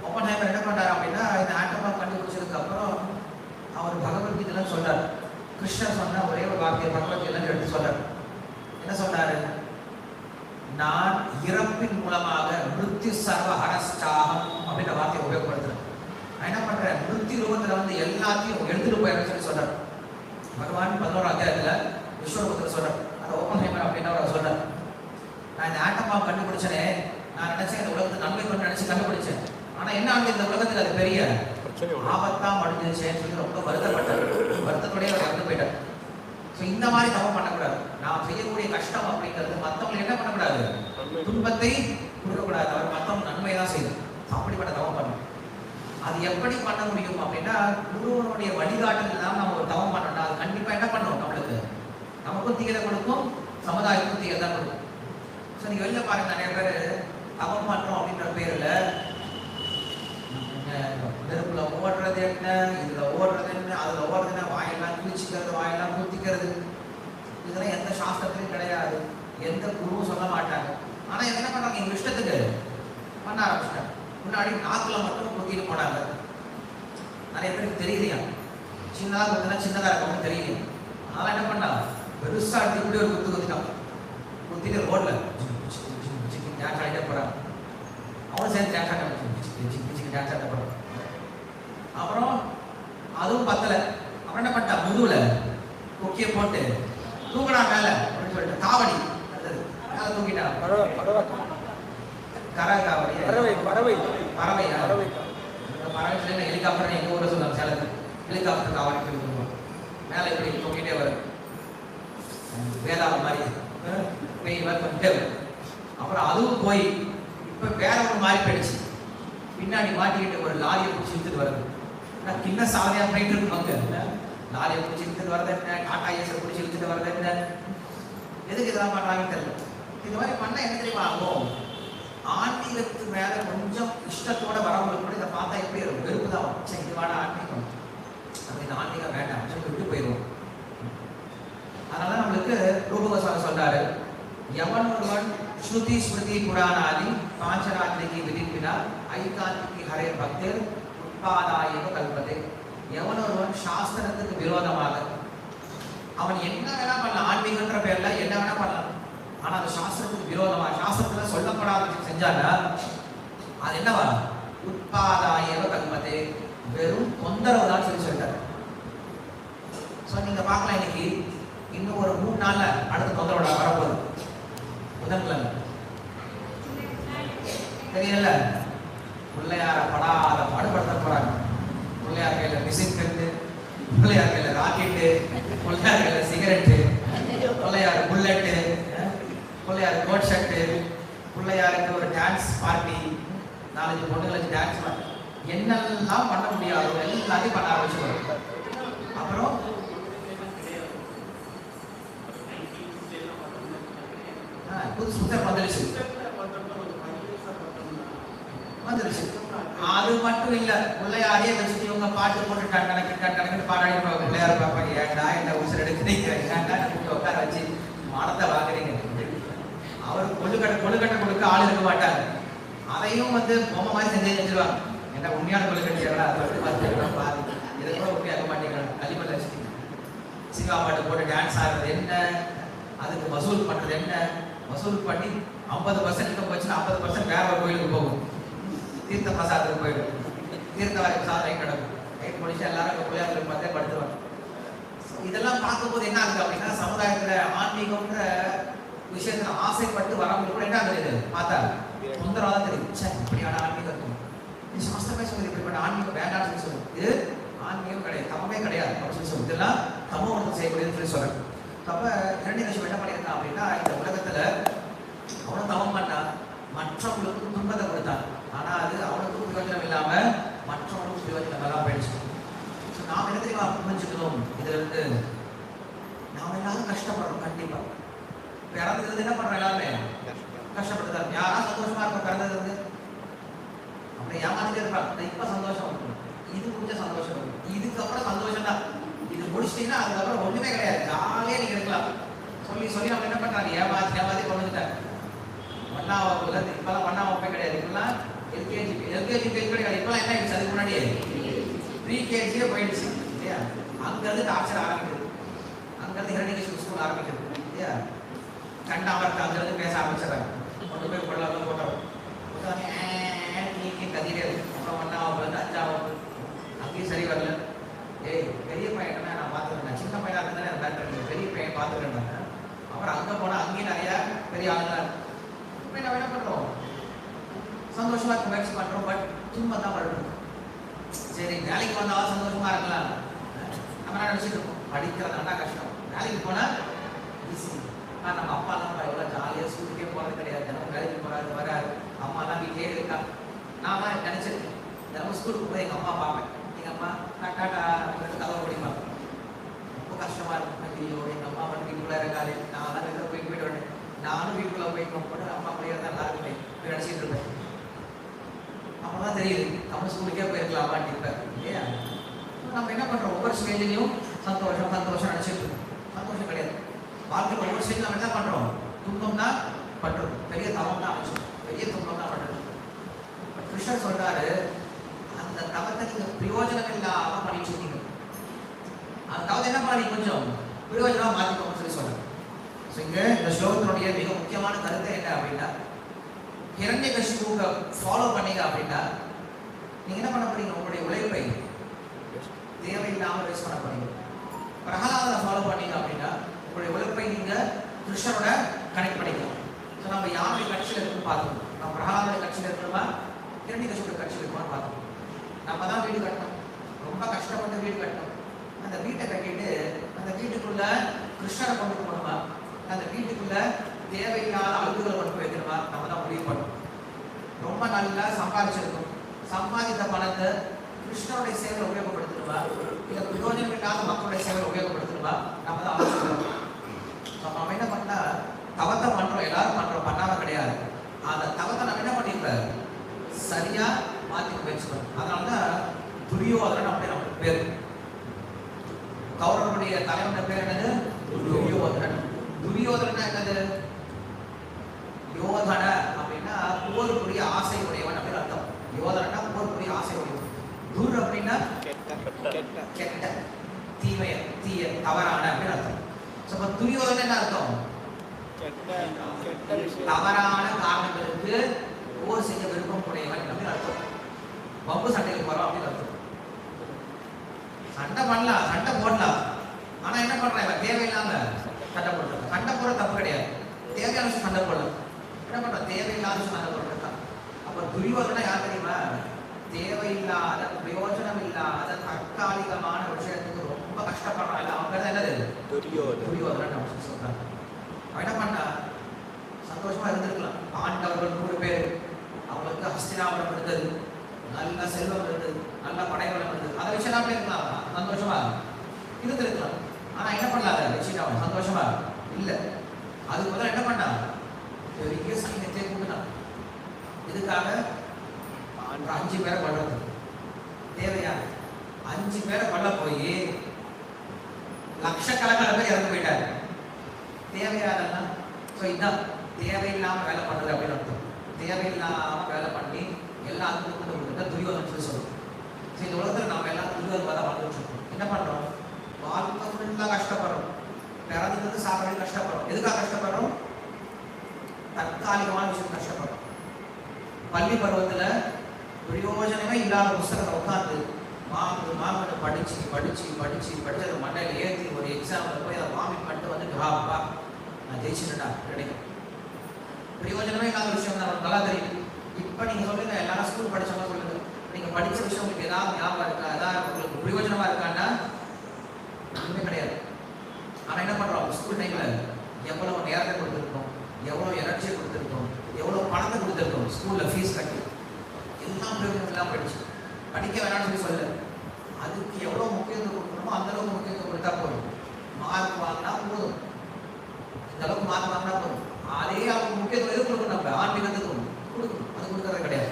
ஓப்பன்ஹைமர் என்ன பண்றாரு அப்படின்னா, இந்த ஆட்டம் பாம் கண்டுபிடிச்சதுக்கு அப்புறம் அவர் பகவத்கீதைலாம் சொல்றார். கிருஷ்ணர் சொன்ன ஒரே ஒரு வார்த்தையை பகவத்கீதையில எடுத்து சொல்றார். என்ன சொல்றாரு? நான் இறப்பின் மூலமாக மிருத்யு சர்வ ஹரஸ்டாகம் அப்படின்ற வார்த்தையை உபயோகப்படுத்துறேன். நான் என்ன பண்றேன்? மிருத்யு ரூபத்துல வந்து எல்லாத்தையும் எடுத்துட்டு போயிடுறேன்னு சொல்லி சொல்றார் பகவான். 11ஆம் அத்தியாயத்துல விஸ்வரூபத்துல சொல்றார். அந்த ஓப்பன்ஹைமர் அப்படின்னு அவர் சொல்றார். நான் இந்த ஆட்டம் பாம் கண்டுபிடிச்சனே, நான் நினைச்சேன் இந்த உலகத்துக்கு நன்மை கொண்டு நினைச்சு கண்டுபிடிச்சேன். ஆனா என்ன ஆகுது? இந்த உலகத்துக்கு அது பெரிய ஆபத்தா முடிஞ்சிச்சேன்னு சொல்லி ரொம்ப வருத்தப்பட்டார். வருத்தத்தோடய அவர் இறந்து போயிட்டார். ஸோ இந்த மாதிரி தவம் பண்ணக்கூடாது. நாம் செய்யக்கூடிய கஷ்டம் அப்படிங்கிறது மற்றவங்களுக்கு என்ன பண்ணக்கூடாது? துன்பத்தை கொடுக்கக்கூடாது. அவர் மற்றவங்க நன்மை தான் செய்யணும். அப்படிப்பட்ட தவம் பண்ணணும். அது எப்படி பண்ண முடியும் அப்படின்னா, குருவனுடைய வழிகாட்டுதல் தான் நம்ம ஒரு தவம் பண்ணணும். அது கண்டிப்பா என்ன பண்ணுவோம்? நம்மளுக்கு நமக்கும் தீயதை கொடுக்கும், சமுதாயத்துக்கும் தீயதை தான் கொடுக்கும். ஸோ நீங்க வெளில பாருங்க, நிறைய பேர் தவம் பண்றோம் அப்படின்ற பேர்ல நெருப்புல ஓடுறது என்ன, இதுல ஓடுறது என்ன, அதுல ஓடுறது என்ன, வாயெல்லாம் குளிச்சுக்கிறது, வாயெல்லாம் குத்திக்கிறது, இதெல்லாம் எந்த சாஸ்திரத்திலும் கிடையாது, எந்த குருவும் சொல்ல மாட்டாங்க. ஆனா இவங்க என்ன பண்றாங்க? எங்க இஷ்டத்துக்கு பண்ண ஆரம்பிச்சிட்டாங்க. முன்னாடி நாக்குல மட்டும் குத்திட்டு போனாங்க. நிறைய பேருக்கு தெரியலையா, சின்னதா குத்தினா சின்னதா இருக்கவங்க தெரியலையா. அதனால என்ன பண்ணா? பெருசா இப்படி ஒரு குத்திட்டான். குத்திட்டு ரோட்ல டான்ஸ் ஆடிட்டே போறாங்க. அவனும் சேர்ந்து டான்ஸ் ஆட டான்ஸ் ஆட போறாங்க. அப்புறம் அதுவும் பத்தல. அப்புறம் என்ன பண்ணிட்டா? முதுகுல கொக்கிய போட்டு தூக்கடா மேல அப்படின்னு சொல்லிட்டு காவடி அடுத்தது மேல தூக்கிட்டான். கரகாவடி, பறவை பறவை பறவையா? பறவை ஹெலிகாப்டர் எங்க ஊர்ல சொல்லுவாங்க, சேலத்துல ஹெலிகாப்டர் காவடி சொல்லி மேல இப்படி தூக்கிட்டே வரும். வேதாளம் மாதிரி பெய் பண்ணிட்டே வரும். அப்புறம் அதுவும் போய் இப்ப வேற ஒரு மாதிரி போயிடுச்சு. பின்னாடி மாட்டிக்கிட்டு ஒரு லாரியை பிடிச்சி இழுத்துட்டு வருது. கிண்ண சாதனையா போயிட்டு இருக்குவாங்க. லாரியை பிடிச்சி இழுத்துட்டு வரது என்ன, டாடா ஏஸை பிடிச்சி இழுத்துட்டு வரது என்ன, எதுக்கு இதெல்லாம் பண்றாங்கன்னு தெரியல. இந்த மாதிரி பண்ண என்ன தெரியுமா ஆகும்? ஆன்மீகத்து மேல கொஞ்சம் இஷ்டத்தோட வரவங்களுக்கு கூட இதை பார்த்தா எப்படி இருக்கும்? வெறுப்பு தான் வரும். சரி, இது வாட ஆன்மீகம், நம்ம இந்த ஆன்மீகம் வேண்டாம் சொல்லி விட்டு போயிடுவோம். அதனால நம்மளுக்கு ரூபகோஸ்வாமி சொல்றாரு, எவன் ஒருவன் ஸ்ருதி ஸ்மிருதி புராணாதி பாஞ்சராத்திரிக்கு விதிப்பினால் ஐகாந்திக்கு ஹரே பக்தர் உட்பாதாயக கல்பதே. எவன் ஒருவன் சாஸ்திரத்துக்கு விரோதமாக அவன் என்ன வேணா பண்ணலாம், ஆன்மீகன்ற பேர்ல என்ன வேணா பண்ணலாம், ஆனா அந்த சாஸ்திரத்துக்கு விரோதமா சாஸ்திரத்துல சொல்லப்படாத செஞ்சானா அது என்னவா? உட்பாதாயக கல்பதே, வெறும் தொந்தரவு தான் சொல்லி சொல்லிட்டாரு. ஸோ நீங்க பார்க்கலாம், இன்னைக்கு இன்னும் ஒரு 3 நாள்ல அடுத்த தொந்தரவோட வரப்போகுது. புதன்கிழமை தெரியல, பிள்ளையார படாத பாடுபடுத்த போறாங்க. பிள்ளையார் கையில மிஷின் கட்டு, பிள்ளையார் கையில ராக்கெட்டு, பிள்ளையார் கையில cigarette, Pillaiyar bullet, Pillaiyar coat shirt, பிள்ளையாருக்கு ஒரு டான்ஸ் பார்ட்டி, 4-5 பொண்ணுங்களுக்கு டான்ஸ் பார்ட்டி, என்னெல்லாம் பண்ண முடியாதோ எல்லாத்தையும் பண்ண ஆரம்பிச்சு. அப்புறம் புதுசு புதுசாக வந்துருச்சு. அது மட்டும் இல்ல, பிள்ளையாரே வச்சுட்டு இவங்க பாட்டு போட்டு கணக்கு பாடாடி பிள்ளையார் பார்ப்பாங்க. ஏன்டா என்ன உசுர் எடுக்கிறீங்க, ஏன்டா கூப்பிட்டு உட்கார வச்சு மனத்தை வாங்குறீங்க. அவர் கொழுக்கட்டை கொடுக்க ஆள் இருக்க மாட்டாங்க. அதையும் பொம்மை மாதிரி செஞ்சு வச்சிருவாங்க. என்ன உண்மையான கொழுக்கட்டை அதை பாரு, இதை கூட உண்மையாக மாட்டேங்கிறாங்க. களிமண் வச்சுட்டு சினிமா பாட்டு போட்டு டான்ஸ் ஆடுறது என்ன, அதுக்கு வசூல் பண்றது என்ன, வசூல் பண்ணி 50% போச்சுன்னா 50% வேற ஒரு கோயிலுக்கு போகும், தீர்த்த பிரசாதத்துக்கு போயிடும், தீர்த்த வரை சாதனை கிடக்கும். ரைட் முடிச்சு எல்லாரும் பிள்ளையாருக்கு பார்த்தே படுத்துருவாங்க. இதெல்லாம் பார்க்கும்போது என்ன ஆகுது அப்படின்னா, சமுதாயத்துல ஆன்மீகம்ன்ற விஷயத்துல ஆசைப்பட்டு வரவங்களுக்கு கூட என்ன ஆகுது, பார்த்தா தொந்தரவா தான் தெரியும். இப்படியான ஆன்மீகம் இருக்கும், சாஸ்திரமே சொல்லுது இப்படிப்பட்ட ஆன்மீகம் வேண்டாம்னு சொல்லுது. இது ஆன்மீகம் கிடையாது, தமமே கிடையாது அப்படின்னு சொல்லி இதெல்லாம் தமோ ஒன்று செய்யக்கூடியதுன்னு சொல்லி சொல்றேன். அப்ப இரண்யகசிபு என்ன பண்ணியிருக்கான் அப்படின்னா, இந்த உலகத்துல அவனும் தவம் பண்ணான், மற்றவங்களுக்கு துன்பத்தை கொடுத்தான். ஆனா அது அவனுக்கும் பிரயோஜனம் இல்லாம மற்றவங்களுக்கும் பிரயோஜனம் எல்லாம் போயிடுச்சு. நாம் என்ன தெரியுமா புரிஞ்சுக்கணும், இதுல இருந்து நாம எல்லாரும் கஷ்டப்படுறோம். கண்டிப்பா பிறந்தது என்ன பண்றோம், எல்லாருமே கஷ்டப்படுறாங்க. யாரா சந்தோஷமா இருக்கும் பிறந்தது இருந்து? அப்படி ஏமாத்திட்டே இருப்பாங்க. இப்ப சந்தோஷம், இது முடிஞ்ச சந்தோஷம், இதுக்கப்புறம் சந்தோஷம் தான். இது முடிச்சிட்டீங்கன்னா அதுக்கப்புறம் ஒண்ணுமே கிடையாது, ஜாலியா நீங்க இருக்கலாம். சொல்லி நம்ம என்ன பண்றாங்க, ஏமாத்தி கொண்டுட்டாங்க. ஒன்னாம் வகுப்புல இப்பெல்லாம் ஒன்னாம் வகுப்பே கிடையாது, இப்பெல்லாம் எல்கேஜி கிடையாது. இப்பெல்லாம் என்ன ஆயிடுச்சு, அதுக்கு முன்னாடியே ப்ரீகேஜியே போயிடுச்சு இல்லையா? அங்கிருந்து டார்ச்சர் ஆரம்பிக்குது, அங்கிருந்து இரண்யகசிபு ஸ்கூல் ஆரம்பிக்குது இல்லையா? கண்டாமருக்கு அங்கிருந்து பேச ஆரம்பிச்சிடறாங்க. கொண்டு போய் கொள்ளாம போட்டோம் கதிரே. அப்புறம் ஒன்னாம் வகுப்புல இருந்து 5ஆம் வகுப்பு, அங்கேயும் சரி வரல. பெரிய பையன் நான் பார்த்துக்கிறேன், சின்ன பையனா இருந்தானே எனக்கு பெரிய பையன் பார்த்துக்கிறேன். அப்புறம் அங்க போனா அங்கேயும் நிறைய பெரிய ஆளுங்க. இப்போ நம்ம என்ன பண்றோம், சந்தோஷமா இருக்க முயற்சி பண்றோம், பட் துன்பம் தான் படுறோம். சரி வேலைக்கு வந்தாலும் சந்தோஷமா இருக்கலாம் நம்ம நினைச்சிட்டு இருக்கோம். படிக்கிறதுனா கஷ்டம், வேலைக்கு போனா ஈஸி. நம்ம அப்பா எல்லாம் எவ்வளவு ஜாலியா ஸ்கூலுக்கே போறது கிடையாது, தினமும் வேலைக்கு போறாரு வராரு, அம்மா எல்லாம் வீட்லயே இருக்கா. நான் தான் நினைச்சிருக்கேன், தினமும் ஸ்கூலுக்கு போய் எங்க அம்மா பார்ப்பேன், எங்க அம்மா டாட்டா கதவை பிடிப்பாங்க. ரொம்ப கஷ்டமா இருக்கும். ஐயோ எங்க அம்மா வந்து வீட்டுக்குள்ள இருக்காது, நான் தான் வெளில போயிட்டு வரேன், நானும் வீட்டுக்குள்ள போயிட்டு அம்மா அப்படியே தான் நல்லா இருக்குமே நினைச்சிட்டு இருப்பேன். அப்பதான் தெரியுது நம்ம ஸ்கூலுக்கே போயிருக்கலாமா இருப்பேன் இல்லையா? நம்ம என்ன பண்றோம், ஒவ்வொரு ஸ்டேஜ்லையும் சந்தோஷம் நினைச்சிட்டு இருக்கோம். சந்தோஷம் கிடையாது. வாழ்க்கையில் ஒவ்வொரு ஸ்டேஜ் நம்ம என்ன பண்றோம், துன்பம் தான் பண்றோம், பெரிய தவம் தான் அமைச்சோம், பெரிய துன்பம் தான் பண்றோம். கிருஷ்ணர் சொல்றாரு, அந்த தவத்தை நீங்க பிரயோஜனம் இல்லாம பண்ணிட்டு இருக்கீங்க, அந்த தவத்தை என்ன பண்ணி கொஞ்சம் பிரயோஜனமா மாத்திக்கோங்க சொல்லி சொல்றேன். இங்க இந்த ஸ்லோகத்தினுடைய மிக முக்கியமான கருத்து என்ன அப்படின்னா, இரண்யகசிபுவை ஃபாலோ பண்ணீங்க அப்படின்னா நீங்க என்ன பண்ண போறீங்க, உங்களுடைய உழைப்பை தேவையில்லாம வேஸ்ட் பண்ண போறீங்க. பிரகலாதனை ஃபாலோ பண்ணீங்க அப்படின்னா உங்களுடைய உழைப்பை நீங்க கிருஷ்ணரோட கனெக்ட் பண்ணிக்கலாம். ஸோ நம்ம யாருடைய கட்சியில் இருக்குன்னு பார்த்தோம், நம்ம பிரகலாதனுடைய கட்சியில் இருக்கணுமா இரண்யகசிபுடைய கட்சியில் இருக்கணும்னு பார்த்தோம். நம்ம தான் வீடு கட்டணும், ரொம்ப கஷ்டப்பட்டு வீடு கட்டணும். அந்த வீட்டை கட்டிட்டு அந்த வீட்டுக்குள்ள கிருஷ்ணரை கொண்டு போகணுமா, அந்த வீட்டுக்குள்ள தேவையில்லாத அழுகுகளை கொண்டு வைக்கணுமா, நம்ம தான் முடிவு பண்ணணும். ரொம்ப நல்லா சம்பாதிச்சிருக்கோம், சம்பாதித்த பணத்தை கிருஷ்ணருடைய சேவை உபயோகப்படுத்தணுமா, இல்லை பிரயோஜனம் இல்லாத மக்களுடைய சேவை உபயோகப்படுத்தணுமா, நம்ம தான் ஆலோசிக்கணும். நம்ம என்ன பண்ணா, தவத்தை பண்றோம், எல்லாரும் பண்றோம், பண்ணாம கிடையாது. அந்த தவத்தை நம்ம என்ன பண்ணிருப்போம், சரியா மாற்றி முயற்சிக்கணும். அதனாலதான் துரியோதனன் அப்படி நம்ம பேர். கௌரவனுடைய தலைவனுடைய பேர் என்னது, துரியோதனன். துரியோதனா என்னது, யோதன அப்படின்னா போருக்குரிய ஆசை உடையவன் அப்படின்னு அர்த்தம். யோதனா போருக்குரிய ஆசை உடையவன். துர் அப்படின்னா கெட்ட, தீய, தவறான அப்படின்னு அர்த்தம். துரியோதன என்ன அர்த்தம், தவறான காரணங்களுக்கு போர் செய்ய விருப்பம் உடையவன் அப்படின்னு அர்த்தம். பம்பு சண்டைக்கு போறோம் அப்படின்னு அர்த்தம். சண்டை பண்ணலாம், சண்டை போடலாம், ஆனா என்ன பண்றாங்க, தேவையில்லாம சண்டை போடுறாங்க. சண்டை போட தப்பு கிடையாது, தேவையான சண்டை போடலாம். என்ன பண்ற, தேவையில்லாத சண்டை போடுறா. அப்ப துரியோதனா யார் தெரியுமா, தேவையில்லாத பிரயோஜனம் இல்லாத தற்காலிகமான விஷயத்துக்கு ரொம்ப கஷ்டப்படுறாங்க. அவங்க என்னது, துரியோதனன் சொல்றாங்க. அவன் என்ன பண்ணா, சந்தோஷமா இருந்திருக்கலாம். பாண்டவர்கள் 100 பேர், அவங்களுக்கு ஹஸ்தினாபுரம் இருந்தது, நல்ல செல்வம் இருந்தது, நல்ல படைபலம் இருந்தது, அதை வச்சு என்ன இருக்கலாம், சந்தோஷமா இருந்திருக்கலாம். ஆனா என்ன பண்ணாத வச்சுட்டு அவன் சந்தோஷமா இல்ல. அதுக்கு முதல்ல என்ன பண்ணா, பெரிய சைன்யத்தை கூட்டினான். இதுக்காக 5 பேரை கொள்றது தேவையா, 5 பேரை கொல்ல போய் லட்சக்கணக்கான பேர் இறந்து போயிட்டாரு. தேவையானா இதுதான் தேவையில்லாம வேலை பண்றது அப்படின்னு அர்த்தம். தேவையில்லாம வேலை பண்ணி எல்லாத்துக்கும் துரியோதனன் சொல்லி சொல்லுவோம். இந்த உலகத்துல நம்ம எல்லாம் துரியோதனை தான் வாழ்ந்துட்டு இருக்கோம். என்ன பண்றோம், வாழ்க்கை ஃபுல்லா கஷ்டப்படுறோம், பிறந்தது சாப்பிட கஷ்டப்படுறோம். எதுக்காக கஷ்டப்படுறோம், தற்காலிகமான விஷயம் கஷ்டப்படுறோம். பள்ளி பருவத்துல பிரயோஜனமே இல்லாத புத்தகத்தை உட்காந்து மாமன்னு படிச்சு அதை மண்டையில ஏற்றி ஒரு எக்ஸாம்ல போய் அதை வாமிட் பண்ணிட்டு வந்து நான் ஜெயிச்சுட்டா கிடைக்கும். பிரயோஜனமே இல்லாத விஷயம் தான் நல்லா தெரியும். இப்ப நீங்க சொல்லுங்க, எல்லாரும் ஸ்கூல் படிச்சவங்க சொல்லுங்க, நீங்க படிச்ச விஷயம் உங்களுக்கு ஏதாவது ஞாபகம் இருக்கா, ஏதாவது உங்களுக்கு பிரயோஜனமா இருக்கான்னா ஒண்ணுமே கிடையாது. ஆனா என்ன பண்றோம், ஸ்கூல் டைமில் எவ்வளோ நேரத்தை கொடுத்துருக்கோம், எவ்வளோ எனர்ஜியை கொடுத்துருக்கோம், எவ்வளோ பணத்தை கொடுத்துருக்கோம். ஸ்கூலில் ஃபீஸ் கட்டி எல்லாம் பிரயோஜனம் எல்லாம் படிச்சு படிக்க வேணாம்னு சொல்லலை. அதுக்கு எவ்வளோ முக்கியத்துவம் கொடுக்கணுமோ அந்தளவுக்கு முக்கியத்துவம் கொடுத்தா போதும். மார்க் வாங்கினா போதும், இந்த அளவுக்கு மார்க் வாங்கினா போதும். அதே அவங்க முக்கியத்துவம் எது கொடுக்கணும், நம்ம ஆன்மீகத்துக்கு கொடுக்கணும். அது கொடுக்கறது கிடையாது.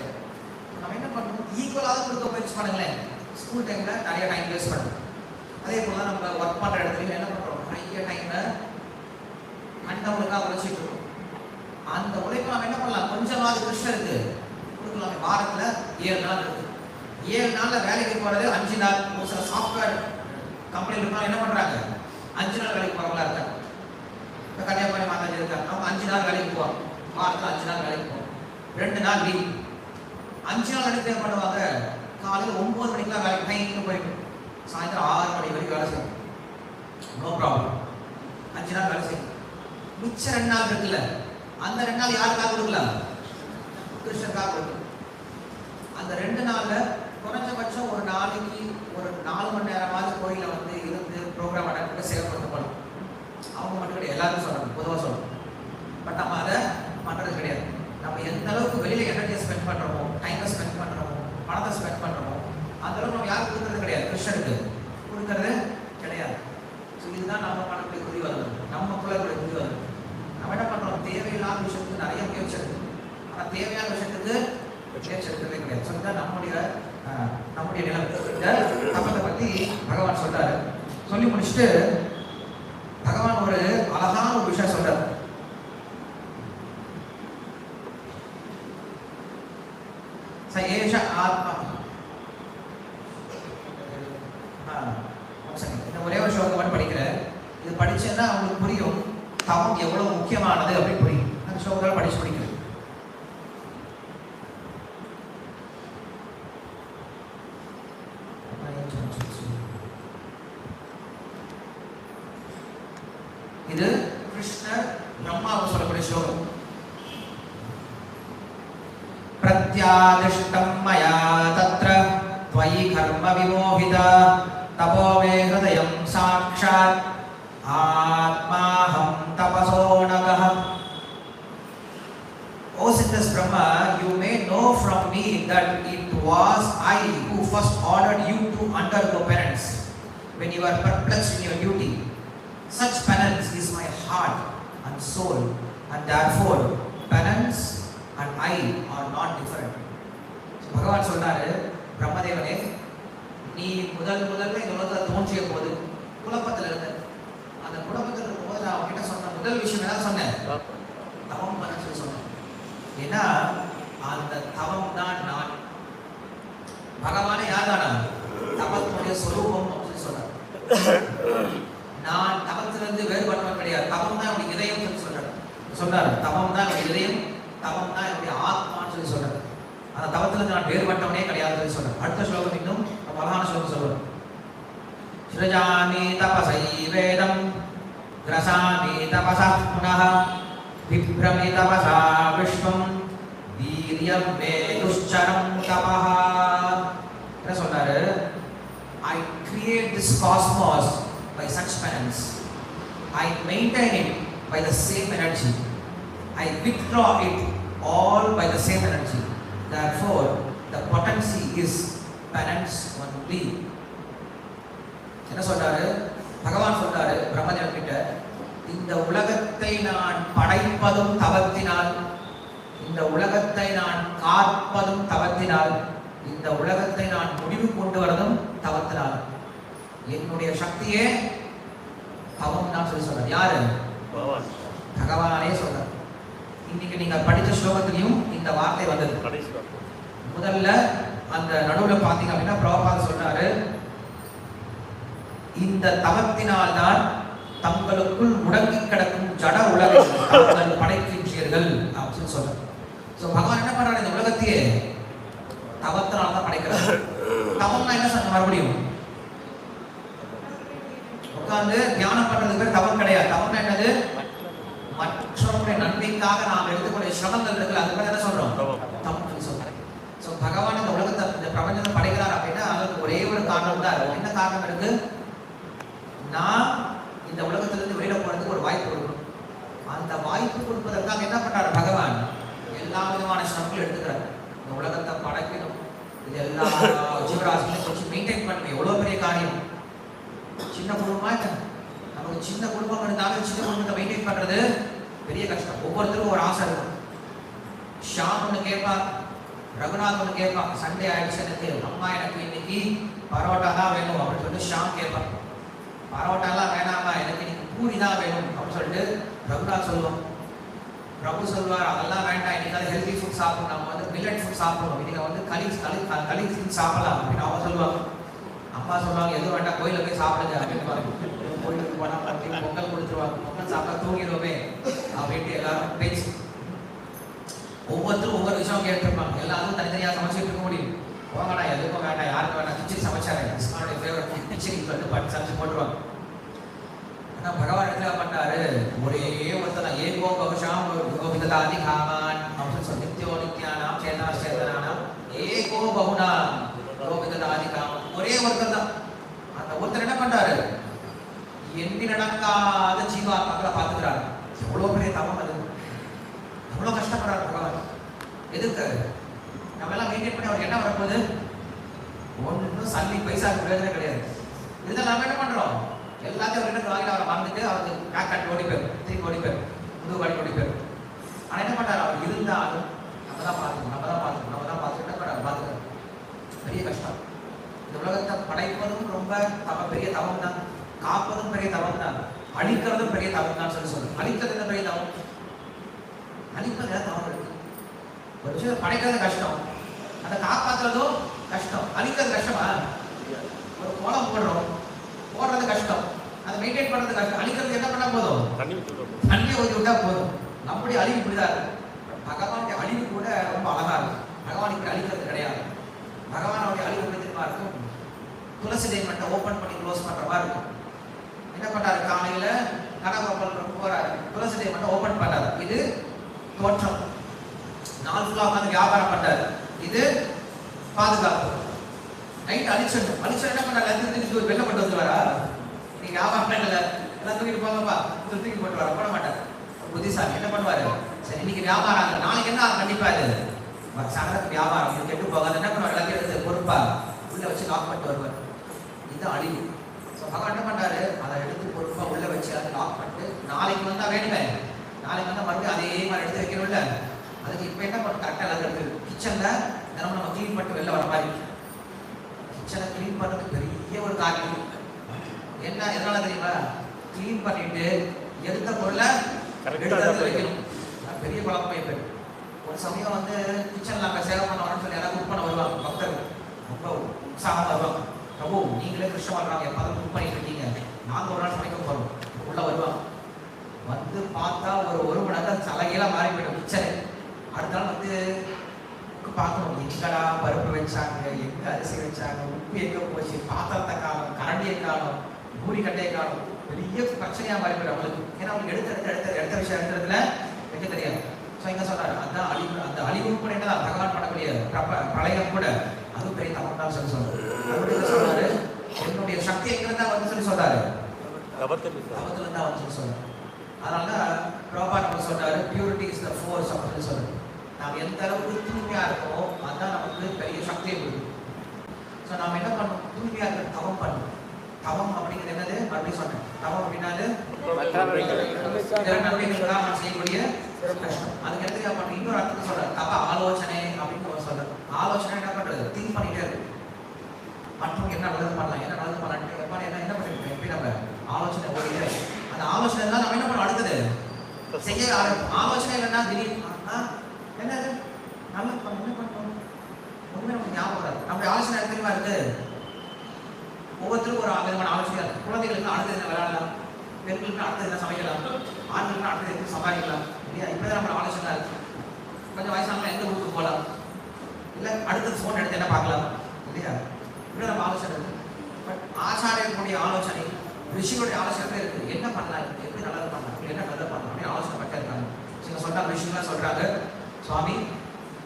நம்ம என்ன பண்ணணும், ஈக்குவலாக கொடுக்க முயற்சி பண்ணுங்களேன். ஸ்கூல் டைமில் நிறைய டைம் வேஸ்ட் பண்ணணும். அதே போல் தான் நம்ம ஒர்க் பண்ணுற இடத்துலையும் என்ன பண்ணுறோம், நிறைய டைமில் மண்டவங்களுக்காக உழைச்சிட்டு இருக்கோம். அந்த உழைப்பு நம்ம என்ன பண்ணலாம், கொஞ்சமாவது கிருஷ்ணருக்கு கொடுக்கலாம். வாரத்தில் 7 நாள் இருக்குது. 7 நாளில் வேலைக்கு போகிறது 5 நாள். ஒரு சில சாஃப்ட்வேர் கம்பெனியில் இருக்காங்க, என்ன பண்ணுறாங்க, 5 நாள் வேலைக்கு போகிறவங்களா இருக்காங்க. இப்போ கன்னியாகுமரி மாதாஜி இருக்காங்க, அவங்க 5 நாள் வேலைக்கு போவாங்க. வாரத்தில் 5 நாள் வேலைக்கு போவாங்க, 2 நாள் லீவ். 5 நாள் வேலைக்கு என்ன பண்ணுவாங்க, காலையில் 9 மணிக்கெலாம் வேலைக்கு டைமுக்கு போயிட்டு சாயந்தரம் 6 மணி வரைக்கும் வேலை செய்யணும். நோ ப்ராப்ளம், 5 நாள் வேலை செய்யணும். மிச்சம் 2 நாள் இருக்குல்ல, அந்த 2 நாள் யாருக்காக கொடுக்கலாம், கிருஷ்ணனுக்காக கொடுக்கணும். அந்த 2 நாளில் குறைஞ்சபட்சம் ஒரு நாளைக்கு ஒரு 4 மணி நேரமாவது கோயிலில் வந்து இருந்து ப்ரோக்ராம் அடக்க செயல்படுத்தப்படும். அவங்க மட்டும் கிடையாது, எல்லாரும் சொல்லணும், பொதுவாக சொல்லணும். பட் நம்ம அதை பண்ணுறது கிடையாது. நம்ம எந்த அளவுக்கு வெளியில் எனர்ஜியை ஸ்பெண்ட் பண்ணுறோமோ, டைமை ஸ்பெண்ட் பண்ணுறோமோ, பணத்தை ஸ்பெண்ட் பண்ணுறோமோ, அந்த அளவுக்கு நம்ம யாரும் கொடுக்கறது கிடையாது, கிருஷ்ணனுக்கு கொடுக்கறது கிடையாது. ஸோ இதுதான் நம்ம பண்ணக்கூடிய புரிய வருது, நமக்குள்ள புரிய வருது. நம்ம என்ன பண்ணுறோம், தேவையில்லாத விஷயத்துக்கு நிறைய முயற்சி எடுக்கும், ஆனால் தேவையான விஷயத்துக்கு முயற்சி எடுக்கிறதே கிடையாது. ஸோ இதுதான் நம்முடைய நிலம். இந்த தப்பத்தை பற்றி பகவான் சொல்றாரு. சொல்லி முடிச்சுட்டு பகவான் ஒரு அழகான ஒரு விஷயம் சொல்றாரு. ஏஷ ஆத்மா, இந்த ஒரே ஒரு ஸ்லோகம் மட்டும் படிக்கிறேன். இது படிச்சேன்னா அவங்களுக்கு புரியும் தவம் எவ்வளவு முக்கியமானது அப்படின்னு புரியும். அந்த ஸ்லோகத்தால் படிச்சு படிக்கிறேன். இது கிருஷ்ணர் பிரம்மாவுக்கு சொல்லக்கூடிய ஸ்லோகம். பிரத்யாதிஷ்டம் மயா தத்ர त्वयि कर्म विमोहिता तपो मे हृदयं साक्षात् आत्माहं तपसो नगः. O sinless Brahma, you may know from me that it was I who first ordered you to undergo penance when you were perplexed in your duty. Such penance is my heart and soul, and therefore penance and I are not different. So பகவான் சொல்றாரு, பிரம்மதேவனே, நீ முதல்ல இந்த உலகத்தை தோன்றிய போது குழப்பத்தில் இருந்த, அந்த குழப்பத்தில் இருக்கும்போது நான் அவங்ககிட்ட சொன்ன முதல் விஷயம் என்ன சொன்னேன், தவம் பண்ண சொல்லி சொன்னேன். ஏன்னா அந்த தவம் தான் நான். பகவானே யார் தானா, தவத்தினுடைய சொரூபம் அப்படின்னு சொல்றாரு. நான் தவத்திலிருந்து வேறுபட்டவன் கிடையாது, தவம் தான் என்னுடைய இதயம் சொல்லி சொன்னார். தவம் தான் என்னுடைய இதயம், தவம் தான் என்னுடைய ஆத்மான்னு சொல்லி சொல்றாரு. அந்த தவத்திலிருந்து நான் வேறுபட்டவனே கிடையாது சொல்லி சொல்றாரு. அடுத்த ஸ்லோகம் இன்னும் அழகான ஸ்லோகம் சொல்றாரு. ஸ்ருஜாமி தபசை வேதம் கிரசாமி தபசா புனः விப்ரமி தபசா விஷ்வம் வீரியம் மே துஷ்சரம் தபஹ. என்ன சொல்றாரு, I create this cosmos by such penance. I maintain it by the same energy. I withdraw it all by the same energy. Therefore, the potency is penance only. என்ன சொல்றாரு பகவான், சொல்றாரு பிரம்மதேவன் கிட்ட, இந்த உலகத்தை நான் படைப்பதும் தவத்தினால், இந்த உலகத்தை நான் காப்பதும் தவத்தினால், இந்த உலகத்தை நான் முடிவு கொண்டு வரதும் தவத்தினால். என்னுடைய சக்தியே தவம் தான் சொல்லி சொல்றார். யாரு, பகவானே சொல்றார். இன்னைக்கு நீங்க படித்த ஸ்லோகத்திலையும் இந்த வார்த்தை வந்தது. முதல்ல அந்த நடுவில் பார்த்தீங்க அப்படின்னா பிரபுபாதர் சொல்றாரு, இந்த தவத்தினால் தான் தங்களுக்குள் முடங்கி கிடக்கும் ஜட உலகத்தை தாங்கள் படைக்கின்றீர்கள் அப்படின்னு சொல்றாரு. ஸோ பகவான் என்ன பண்றாரு, இந்த உலகத்தையே தவத்தினால தான் படைக்கிறார். தவம்னா என்ன சொல்ற, மறுபடியும் உட்கார்ந்து தியானம் பண்றது பேர் தவம் கிடையாது. தவம்னா என்னது, மற்றவருடைய நன்மைக்காக நாம் எடுத்துக்கூடிய சிரமங்கள் இருக்குல்ல, அது பேர் என்ன சொல்றோம், தவம் சொல்றோம். ஸோ பகவான் இந்த உலகத்தை, இந்த பிரபஞ்சத்தை படைக்கிறார் அப்படின்னா அதுக்கு ஒரே ஒரு காரணம் தான் இருக்கு. என்ன காரணம் இருக்கு, நான் இந்த உலகத்திலிருந்து வெளியில போறதுக்கு ஒரு வாய்ப்பு கொடுக்கணும். அந்த வாய்ப்பு கொடுப்பதற்காக என்ன பண்றாரு பகவான்? எல்லா விதமான ஸ்டெப்கள் எடுத்துக்கிறார். இந்த உலகத்தை படைக்கணும், இது எல்லா ஜீவராசிகளையும் வச்சு மெயின்டைன் பண்ணணும். எவ்வளவு பெரிய காரியம்! சின்ன குடும்பமா நமக்கு சின்ன குடும்பம் இருந்தாலும் சின்ன குடும்பத்தை மெயின்டைன் பண்றது பெரிய கஷ்டம். ஒவ்வொருத்தருக்கும் ஒரு ஆசை இருக்கும். ஷாம் ஒன்று கேட்பான், ரகுநாத் ஒன்று கேட்பான். சண்டே ஆயிடுச்சு, எனக்கு அம்மா எனக்கு இன்னைக்கு பரோட்டா தான் வேணும் அப்படின்னு சொல்லிட்டு ஷாம் கேட்பான். பரோட்டாலாம் வேணாமா, எனக்கு இன்னைக்கு பூரி தான் வேணும் அப்படின்னு சொல்லிட்டு ரகுநாத் சொல்லுவான். பிரபு சொல்வார், அதெல்லாம் வேண்டாம், இன்னைக்கு ஹெல்தி ஃபுட் சாப்பிடணும், நம்ம வந்து மில்லட் ஃபுட் சாப்பிடணும், இன்னைக்கு வந்து களி ஃபுட் சாப்பிடலாம் அப்படின்னு அவங்க சொல்லுவாங்க. அம்மா சொல்லுவாங்க, எதுவும் வேண்டாம், கோயிலில் போய் சாப்பிடுங்க அப்படின்னு. கோயிலுக்கு போனால் பொங்கல் கொடுத்துருவாங்க, பொங்கல் சாப்பிட்டா தூங்கிடுவோமே அப்படின்ட்டு எல்லாரும் பேச்சு. ஒவ்வொருத்தரும் ஒவ்வொரு விஷயம் கேட்டிருப்பாங்க. எல்லாரும் தனித்தனியாக சமைச்சிட்டு இருக்க முடியும். போங்கடா, எதுக்கும் வேண்டாம், யாருக்கும் வேண்டாம், கிச்சடி சமைச்சாரு, கிருஷ்ணனுடைய ஃபேவரட் கிச்சடி வந்து பட்டு சமைச்சு போட்டுருவாங்க. ஆனால் பகவான் என்ன பண்ணாரு? ஒரே ஒருத்தர் தான், ஏகோ பகுஷாம் கோவிந்தாதி காமான் அப்படின்னு சொல்லி நித்தியோ நித்யானாம் சேதனா சேதனானாம் ஏகோ பகுனா கோவிந்தாதி காமன். ஒரே ஒருத்தர் தான். அந்த ஒருத்தர் என்ன பண்றாரு? எண்ணி நடக்காத ஜீவாத்மாக்களை பார்த்துக்கிறாரு. எவ்வளோ பெரிய தவம் அது! எவ்வளோ கஷ்டப்படுறாரு பகவான். எதுக்கு? நம்ம எல்லாம் மெயின்டைன் பண்ணி அவருக்கு என்ன வரப்போகுது? ஒன்றும் சல்லி பைசா பிரயோஜனம் கிடையாது. இதெல்லாம் நம்ம என்ன பண்றோம்? எல்லாத்தையும் அவர்கிட்ட வாங்கி அவரை மறந்துட்டு அவருக்கு பேக் கட்டி ஓடி போயிடும், திருப்பி ஓடி போயிடும், புது வாடி ஓடி போயிடும். ஆனால் என்ன பண்றாரு? அவர் இருந்தாலும் நம்ம தான் பார்த்துக்கணும். என்ன பண்றாரு? பார்த்துக்கணும். பெரிய கஷ்டம். இந்த உலகத்தை படைப்பதும் ரொம்ப பெரிய தவம் தான், காப்பதும் பெரிய தவம் தான், அழிக்கிறதும் பெரிய தவம் தான் சொல்லுங்க. அழிக்கிறது என்ன பெரிய தவம்? அழிப்பது தவம் இருக்கு. ஒரு விஷயம் படைக்கிறது கஷ்டம், அதை காப்பாற்றுறதும் கஷ்டம். அழிக்கிறது கஷ்டமா? ஒரு கோலம் போடுறது கஷ்டம், அதை மெயின்டைன் பண்றது கஷ்டம். அழிக்கிறது என்ன பண்ணா போதும்? தண்ணியை ஊற்றி விட்டா போதும். நம்முடைய அழிவு இப்படிதான் இருக்கு. பகவானுடைய அழிவு கூட ரொம்ப அழகா இருக்கு. பகவான் இப்படி அழிக்கிறது கிடையாது. பகவானுடைய அழிவு எப்படி இருக்கும்? துளசி டைமண்டை ஓப்பன் பண்ணி க்ளோஸ் பண்ற மாதிரி இருக்கும். என்ன பண்றாரு? காலையில கனகோபால் போறாரு, துளசி டைமண்டை ஓப்பன் பண்றாரு. இது தோற்றம். நாள் ஃபுல்லா உட்காந்து வியாபாரம் பண்றாரு. இது பாதுகாப்பு. நைட் அழிச்சிடணும். என்ன பண்ணாரு? எல்லாத்தையும் வெளில போட்டு வந்துருவாரா? நீங்க வியாபாரம் பண்ணல, எல்லாம் தூக்கிட்டு போங்கப்பா, தூக்கி போட்டு வர போட மாட்டார். புத்திசாலி என்ன பண்ணுவாரு? சரி, இன்னைக்கு வியாபாரம், நாளைக்கு என்ன கண்டிப்பா இது சகலத்துக்கு வியாபாரம், இது கெட்டு போகாது. என்ன பண்ணுவார்? எல்லாத்தையும் எடுத்து பொறுப்பா உள்ள வச்சு லாக் பண்ணிட்டு வருவார். இதுதான் அழிவு. ஸோ பகவான் என்ன பண்றாரு? அதை எடுத்து பொறுப்பா உள்ள வச்சு அதை லாக் பண்ணிட்டு, நாளைக்கு வந்தா வேணுமே, நாளைக்கு வந்தா மறுபடியும் அதே மாதிரி எடுத்து வைக்கணும்ல. அதுக்கு இப்போ என்ன பண்ண? கரெக்டாக எல்லாத்தையும் இருக்கு. கிச்சன்ல தினமும் நம்ம கிளீன் பண்ணிட்டு வெளில வர மாதிரி. கிச்சனை கிளீன் பண்ணுறது பெரிய ஒரு காரியம். என்ன எதனால தெரியுமா? கிளீன் பண்ணிட்டு எடுத்த பொருளை எடுத்து வைக்கணும். பெரிய குழப்பமே போய். ஒரு சமயம் வந்து கிச்சன்ல அங்கே சேவை பண்ண வரணும்னு சொல்லி யாராவது குக் பண்ண வருவாங்க. பக்தர்கள் ரொம்ப உற்சாகமாக வருவாங்க. பிரபு, நீங்களே கிருஷ்ண வர்றாங்க, எப்போ குக் பண்ணிட்டு இருக்கீங்க, நாங்கள் ஒரு நாள் சமைக்க போகிறோம். உள்ள வருவாங்க. வந்து பார்த்தா ஒரு மணி நேரம் தலைகீழாக மாறி போயிடும் கிச்சனை. அடுத்த நாள் வந்து பார்க்கணும், எங்கடா பருப்பு வச்சாங்க, எங்க அரிசி வச்சாங்க, உப்பு எங்க போச்சு, பாத்திரத்தை காணும், கரண்டியை காணும், பூரி கட்டையை காணும். பெரிய பிரச்சனையா மாறி போயிடும் அவங்களுக்கு. ஏன்னா அவங்களுக்கு எடுத்த விஷயம் எடுக்கிறதுல வைக்க தெரியாது. ஸோ இங்க சொல்றாரு, அதான் அழிவு. அந்த அழிவு கூட என்னதான் பகவான் பண்ணக்கூடிய பிரளயம் கூட அது பெரிய தவம் தான் சொல்லி சொல்றாரு. சொல்றாரு, என்னுடைய சக்தி எங்கிருந்தா வந்து சொல்லி சொல்றாரு, தவத்துல இருந்தா வந்து சொல்லி சொல்றாரு. அதனாலதான் பிரபா நம்ம சொல்றாரு, பியூரிட்டி இஸ் த ஃபோர்ஸ் அப்படின்னு சொல்றாரு. நாம் எந்த அளவுக்கு தூய்மையா இருக்கோமோ அதுதான் நமக்கு பெரிய சக்தியை கொடுக்கும். ஸோ நாம் என்ன பண்ணணும்? தூய்மையா இருக்க தவம் பண்ணணும். தவம் அப்படிங்கிறது என்னது? மறுபடியும் சொன்னேன், தவம் அப்படின்னாது நன்மைகளாக செய்யக்கூடிய கஷ்டம். அதுக்கு எடுத்துக்கா பண்ண இன்னொரு அர்த்தத்தை சொல்றாரு, தவ ஆலோசனை அப்படின்னு சொல்றாரு. ஆலோசனை என்ன பண்றது? திங்க் பண்ணிட்டே இருக்கு. மற்றும் என்ன நல்லது பண்ணலாம், என்ன நல்லது பண்ணலாம், என்ன பண்ணிருக்கோம், எப்படி நம்ம ஆலோசனை ஓடிட்டே. அந்த ஆலோசனை தான் நம்ம என்ன பண்ணணும்? அடுத்தது செய்ய ஆரம்பிப்போம். ஆலோசனை இல்லைன்னா திடீர்னு என்னது நல்லது பண்ண என்ன பண்ணணும் ஒண்ணுமே நமக்கு ஞாபகம் வராது. நம்முடைய ஆலோசனை தெரியுமா இருக்கு? ஒவ்வொருத்தருக்கும் ஒரு விதமான ஆலோசனை இருக்கு. குழந்தைகளுக்கு அடுத்தது என்ன விளையாடலாம், பெண்களுக்கு அடுத்தது என்ன சமைக்கலாம், ஆண்களுக்கு அடுத்தது எப்படி சம்பாதிக்கலாம் இல்லையா? இப்பதான் நம்ம ஆலோசனை இருக்கு. கொஞ்சம் வயசானவங்க எந்த ஊருக்கு போகலாம், இல்லை அடுத்தது ஃபோன் எடுத்து என்ன பார்க்கலாம் இல்லையா? இப்படி நம்ம ஆலோசனை இருக்கு. பட் ஆச்சாரியர்களுடைய ஆலோசனை, ரிஷிகளுடைய ஆலோசனை இருக்கு. என்ன பண்ணலாம், எப்படி நல்லது பண்ணலாம், என்ன நல்லது பண்ணலாம் அப்படின்னு ஆலோசனை பட்டே இருக்காங்க. நீங்க சொல்றாங்க, ரிஷிகள்லாம் சொல்றாங்க, சுவாமி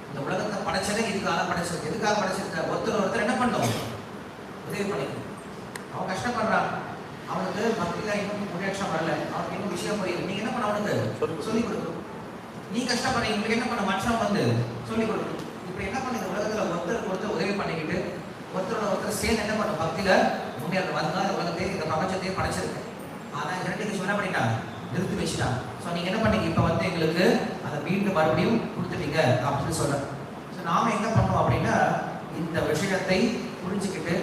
இந்த உலகத்தை படைச்சதே இதுக்காக படைச்சிருக்கு. எதுக்காக படைச்சிருக்க? ஒருத்தர் என்ன பண்ணணும்? உதவி பண்ணிக்கணும். அவன் கஷ்டப்படுறான், அவனுக்கு பக்தியில இன்னும் முன்னேற்றம் வரல, அவனுக்கு இன்னும் விஷயம் புரியல. நீங்க என்ன பண்ண அவனுக்கு சொல்லிக் கொடுக்கணும். நீ கஷ்டப்படுறீங்க, உங்களுக்கு என்ன பண்ண மற்றவன் வந்து சொல்லிக் கொடுக்கணும். இப்படி என்ன பண்ணுங்க, உலகத்துல ஒருத்தருக்கு ஒருத்தர் உதவி பண்ணிக்கிட்டு ஒருத்தரோட ஒருத்தர் சேர்ந்து என்ன பண்ணும், பக்தியில முன்னேற்றம் வந்தா இந்த உலகத்தையும் இந்த பிரபஞ்சத்தையும் படைச்சிருக்கு. ஆனா இரண்டு என்ன பண்ணிட்டாங்க, நிறுத்தி வச்சுட்டாங்க. ஸோ நீங்க என்ன பண்ணீங்க, இப்போ வந்து எங்களுக்கு அதை மீண்டும் மறுபடியும் கொடுத்துட்டீங்க அப்படின்னு சொல்றேன். ஸோ நாம என்ன பண்ணோம் அப்படின்னா, இந்த விஷயத்தை புரிஞ்சுக்கிட்டு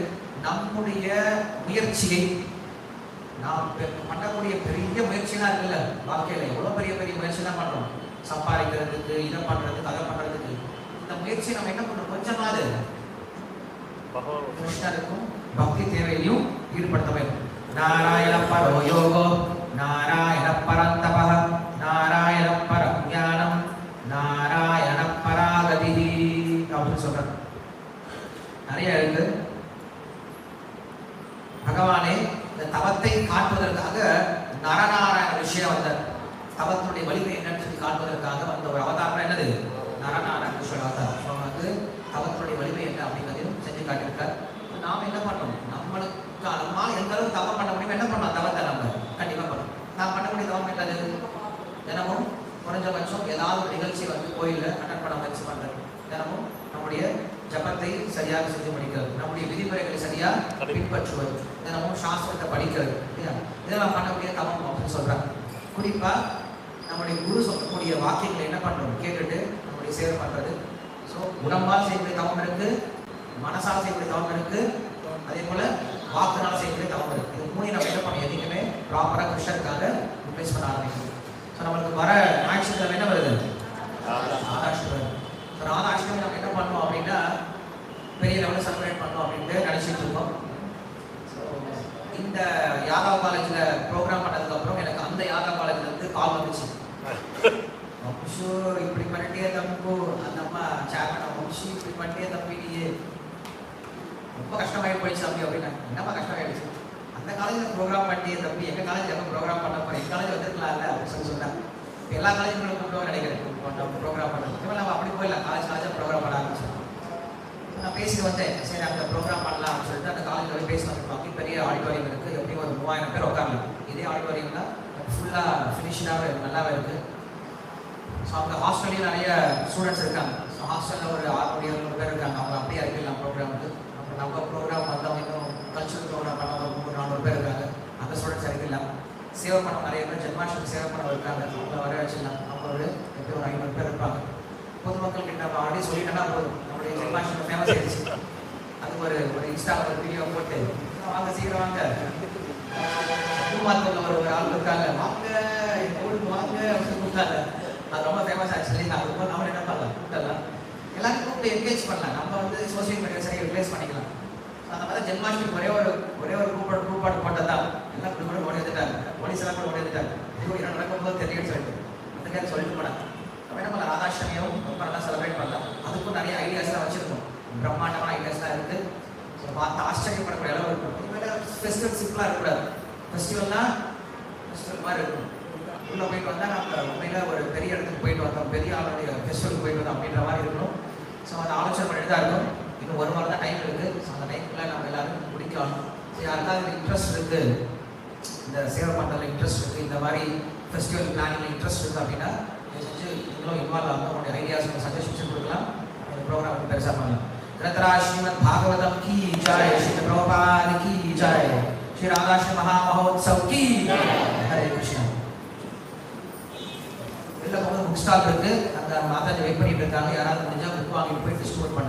நம்முடைய முயற்சியை, நாம் பண்ணக்கூடிய பெரிய முயற்சியெல்லாம் இருக்குல்ல வாழ்க்கையில, எவ்வளோ பெரிய பெரிய முயற்சியெல்லாம் பண்றோம், சம்பாதிக்கிறதுக்கு, இதை பண்றதுக்கு, அதை பண்றதுக்கு. இந்த முயற்சியை நம்ம என்ன பண்றோம், கொஞ்சமாவது கிருஷ்ணருக்கும் பக்தி தேவையிலையும் ஈடுபடுத்த வேண்டும். நாராயண பரோ யோகோ, நாராயண பரந்தப, நாராயண பரம் ஞானம், நாராயண பராகதி அப்படின்னு சொல்றாங்க. நிறைய இருக்கு. பகவானே இந்த தவத்தை காட்டுவதற்காக நரநாராயண விஷயம் வந்தார். தவத்தினுடைய வலிமை என்னன்னு சொல்லி காட்டுவதற்காக வந்த ஒரு அவதாரம் என்னது, நரநாராயண விஷயம் அவதாரம். ஸோ வந்து தவத்தினுடைய வலிமை என்ன அப்படிங்கிறதையும் செஞ்சு காட்டியிருக்கார். நாம என்ன பண்ணணும், நம்மளுக்கு நம்மளால் எந்த அளவுக்கு தவம் பண்ண முடியும், என்ன பண்ணலாம், தவத்தை நம்ம கண்டிப்பா பண்ணணும். நான் பண்ணக்கூடிய தவம் என்னது, தினமும் குறைஞ்சபட்சம் ஏதாவது ஒரு நிகழ்ச்சி வந்து கோயிலில் அட்டன் பண்ண முயற்சி பண்றது, தினமும் நம்முடைய ஜபத்தை சரியாக செஞ்சு முடிக்கிறது, நம்முடைய விதிமுறைகளை சரியா பின்பற்றுவது, தினமும் சாஸ்திரத்தை படிக்கிறது, இதெல்லாம் பண்ணக்கூடிய தவம் அப்படின்னு சொல்றாங்க. குறிப்பா நம்முடைய குரு சொல்லக்கூடிய வாக்கியங்களை என்ன பண்றோம், கேட்டுட்டு நம்முடைய சேவை பண்றது. ஸோ உடம்பால் செய்யக்கூடிய தவம் இருக்கு, மனசால் செய்யக்கூடிய தவம் இருக்கு, அதே போல வாக்குனால செய்யக்கூடிய தவம் இருக்கு. இது மூணு நம்ம என்ன பண்ணோம், எதுக்குமே ப்ராப்பரா கிருஷ்ணருக்காக ரிப்ளேஸ் பண்ண ஆரம்பிக்கணும். ஸோ நம்மளுக்கு வர ஞாயிற்றுக்கிழமை என்ன வருது, ராதாஷ்டமி. ராதாஷ்டமி நம்ம என்ன பண்ணோம் அப்படின்னா, பெரிய லெவலில் செலிப்ரேட் பண்ணோம் அப்படின்ட்டு நினைச்சிட்டு இருக்கோம். ஸோ இந்த யாதவ காலேஜில் ப்ரோக்ராம் பண்ணதுக்கப்புறம் எனக்கு அந்த யாதவ காலேஜில் இருந்து கால் வந்துச்சு. வம்சு இப்படி பண்ணிட்டே தம்பு, அந்த அம்மா சேர்மன் வம்சு இப்படி பண்ணிட்டே தம்பியே ரொம்ப கஷ்டமாகி போயிடுச்சு தம்பி அப்படின்னா. என்னம்மா கஷ்டமாயிடுச்சு, அந்த காலேஜில் ப்ரோக்ராம் பண்ணிட்டே தம்பி, எங்கள் காலேஜ் எப்போ ப்ரோக்ராம் பண்ண போகிறேன், எங்கள் காலேஜ் வந்துருக்கலாம்ல அப்படின்னு சொல்லி சொன்னாங்க. இப்போ எல்லா காலேஜும் கூப்பிட்டு நினைக்கிறேன் ப்ரோக்ராம் பண்ணுறது. இப்போ நம்ம அப்படி போயிடலாம், காலேஜாக ப்ரோக்ராம் பண்ண ஆரம்பிச்சோம். நான் பேசிட்டு வந்தேன், சரி அந்த ப்ரோக்ராம் பண்ணலாம் அப்படின்னு சொல்லிட்டு அந்த காலேஜில் போய் பேசினோம். அப்படி பெரிய ஆடிட்டோரியம் இருக்குது, எப்படியும் ஒரு 3000 பேர் உட்காரலாம். இதே ஆடிட்டோரியம் தான் ஃபுல்லாக ஃபினிஷ்டாகவே நல்லாவே இருக்குது. ஸோ அவங்க ஹாஸ்டல்லையும் நிறைய ஸ்டூடெண்ட்ஸ் இருக்காங்க. ஸோ ஹாஸ்டலில் ஒரு 600-700 பேர் இருக்காங்க. அவங்க அப்படியே அறிவிக்கலாம் ப்ரோக்ராமுக்கு. அப்புறம் நம்ம ப்ரோக்ராம் வந்தவங்க இன்னும் கல்ச்சுரல் ப்ரோக்ராம் பண்ண ஒரு 300-400 பேர் இருக்காங்க. அந்த ஸ்டூடெண்ட்ஸ் அறிவிக்கலாம். சேவை பண்ண நிறைய பேர் ஜென்மாஷ்டமி சேவை பண்ண இருக்காங்க. அவங்கள வர வச்சிடலாம். அவங்க ஒரு எப்படி ஒரு 500 பேர் இருப்பாங்க. பொதுமக்கள் கிட்ட நம்ம ஆல்ரெடி சொல்லிட்டோன்னா போதும், நம்மளுடைய ஜென்மாஷ்டமி ஃபேமஸ் ஆயிடுச்சு. அதுக்கு ஒரு இன்ஸ்டாவில் ஒரு வீடியோ போட்டு வாங்க சீக்கிரம் வாங்க, பூமாத்தூரில் ஒரு ஆள் இருக்காங்க, வாங்க எங்கள் ஊருக்கு வாங்க அப்படின்னு கூப்பிட்டாங்க. அது ரொம்ப ஃபேமஸ் ஆக்சுவலி. அது ரொம்ப நம்ம என்ன பண்ணலாம், கூப்பிடலாம், எல்லாரும் கூப்பிட்டு என்கரேஜ் பண்ணலாம். நம்ம வந்து சோசியல் மீடியா சரியாக ரிப்ளேஸ் பண்ணிக்கலாம். அந்த மாதிரி ஜென்மாஷ்டமி ஒரே ஒரு குரூப்பாடு போட்டது தான். எல்லாம் கூட ஓடி வந்துட்டாங்க, போலீஸ் எல்லாம் கூட ஓடி வந்துட்டாங்க. இது என்ன நடக்கும்போது தெரியும்னு சொல்லிட்டு அதுக்காக சொல்லிட்டு போனாங்க. நம்ம என்ன பண்ணலாம், ராதாஷ்டமியும் ரொம்ப நல்லா செலிப்ரேட் பண்ணலாம். அதுக்கும் நிறைய ஐடியாஸ்லாம் வச்சுருக்கோம், பிரம்மாண்டமான ஐடியாஸ்லாம் இருக்குது. ஸோ பார்த்து ஆச்சரியப்படக்கூடிய அளவு இருக்கும். இதுமாதிரி ஃபெஸ்டிவல் சிம்பிளாக இருக்கக்கூடாது. ஃபெஸ்டிவல்னா ஃபெஸ்டிவல் மாதிரி இருக்கும். உள்ளே போயிட்டு வந்தால் நம்ம உண்மையில் ஒரு பெரிய இடத்துக்கு போயிட்டு வந்தோம், பெரிய ஆளுடைய ஃபெஸ்டிவலுக்கு போயிட்டு வந்தோம் அப்படின்ற மாதிரி இருக்கணும். ஸோ அதை ஆலோசனை பண்ணிட்டு தான் இருக்கும். இன்னும் ஒரு வாரம் தான் டைம் இருக்குது. ஸோ அந்த டைமுக்குள்ளே நம்ம எல்லாரும் முடிக்கலாம். ஸோ யாருக்காவது இன்ட்ரெஸ்ட் இருக்குது, இந்த சேவை பண்ணுறதுல இன்ட்ரெஸ்ட் இருக்குது, இந்த மாதிரி ஃபெஸ்டிவல் பிளானிங்கில் இன்ட்ரெஸ்ட் இருக்குது அப்படின்னா செஞ்சு நீங்களும் இன்வால்வ் ஆகும். உங்களுடைய ஐடியாஸ் சஜஷன்ஸ் கொடுக்கலாம். இந்த ப்ரோக்ராம் வந்து பெருசாக பண்ணலாம். கிரந்தரா ஸ்ரீமத் பாகவதம் கி ஜாய், ஸ்ரீ பிரபுபாத் கி ஜாய், ஸ்ரீ ராதாஷ்டமி மகா மகோத்சவ் கி ஹரே கிருஷ்ணா. வெளில போகும்போது புக் ஸ்டாக் இருக்குது, அந்த மாதாஜி வெயிட் பண்ணிட்டு இருக்காங்க. யாராவது முடிஞ்சால் புக் வாங்கிட்டு போய் டிஸ்ட்ரிபியூட் பண்ணுங்க.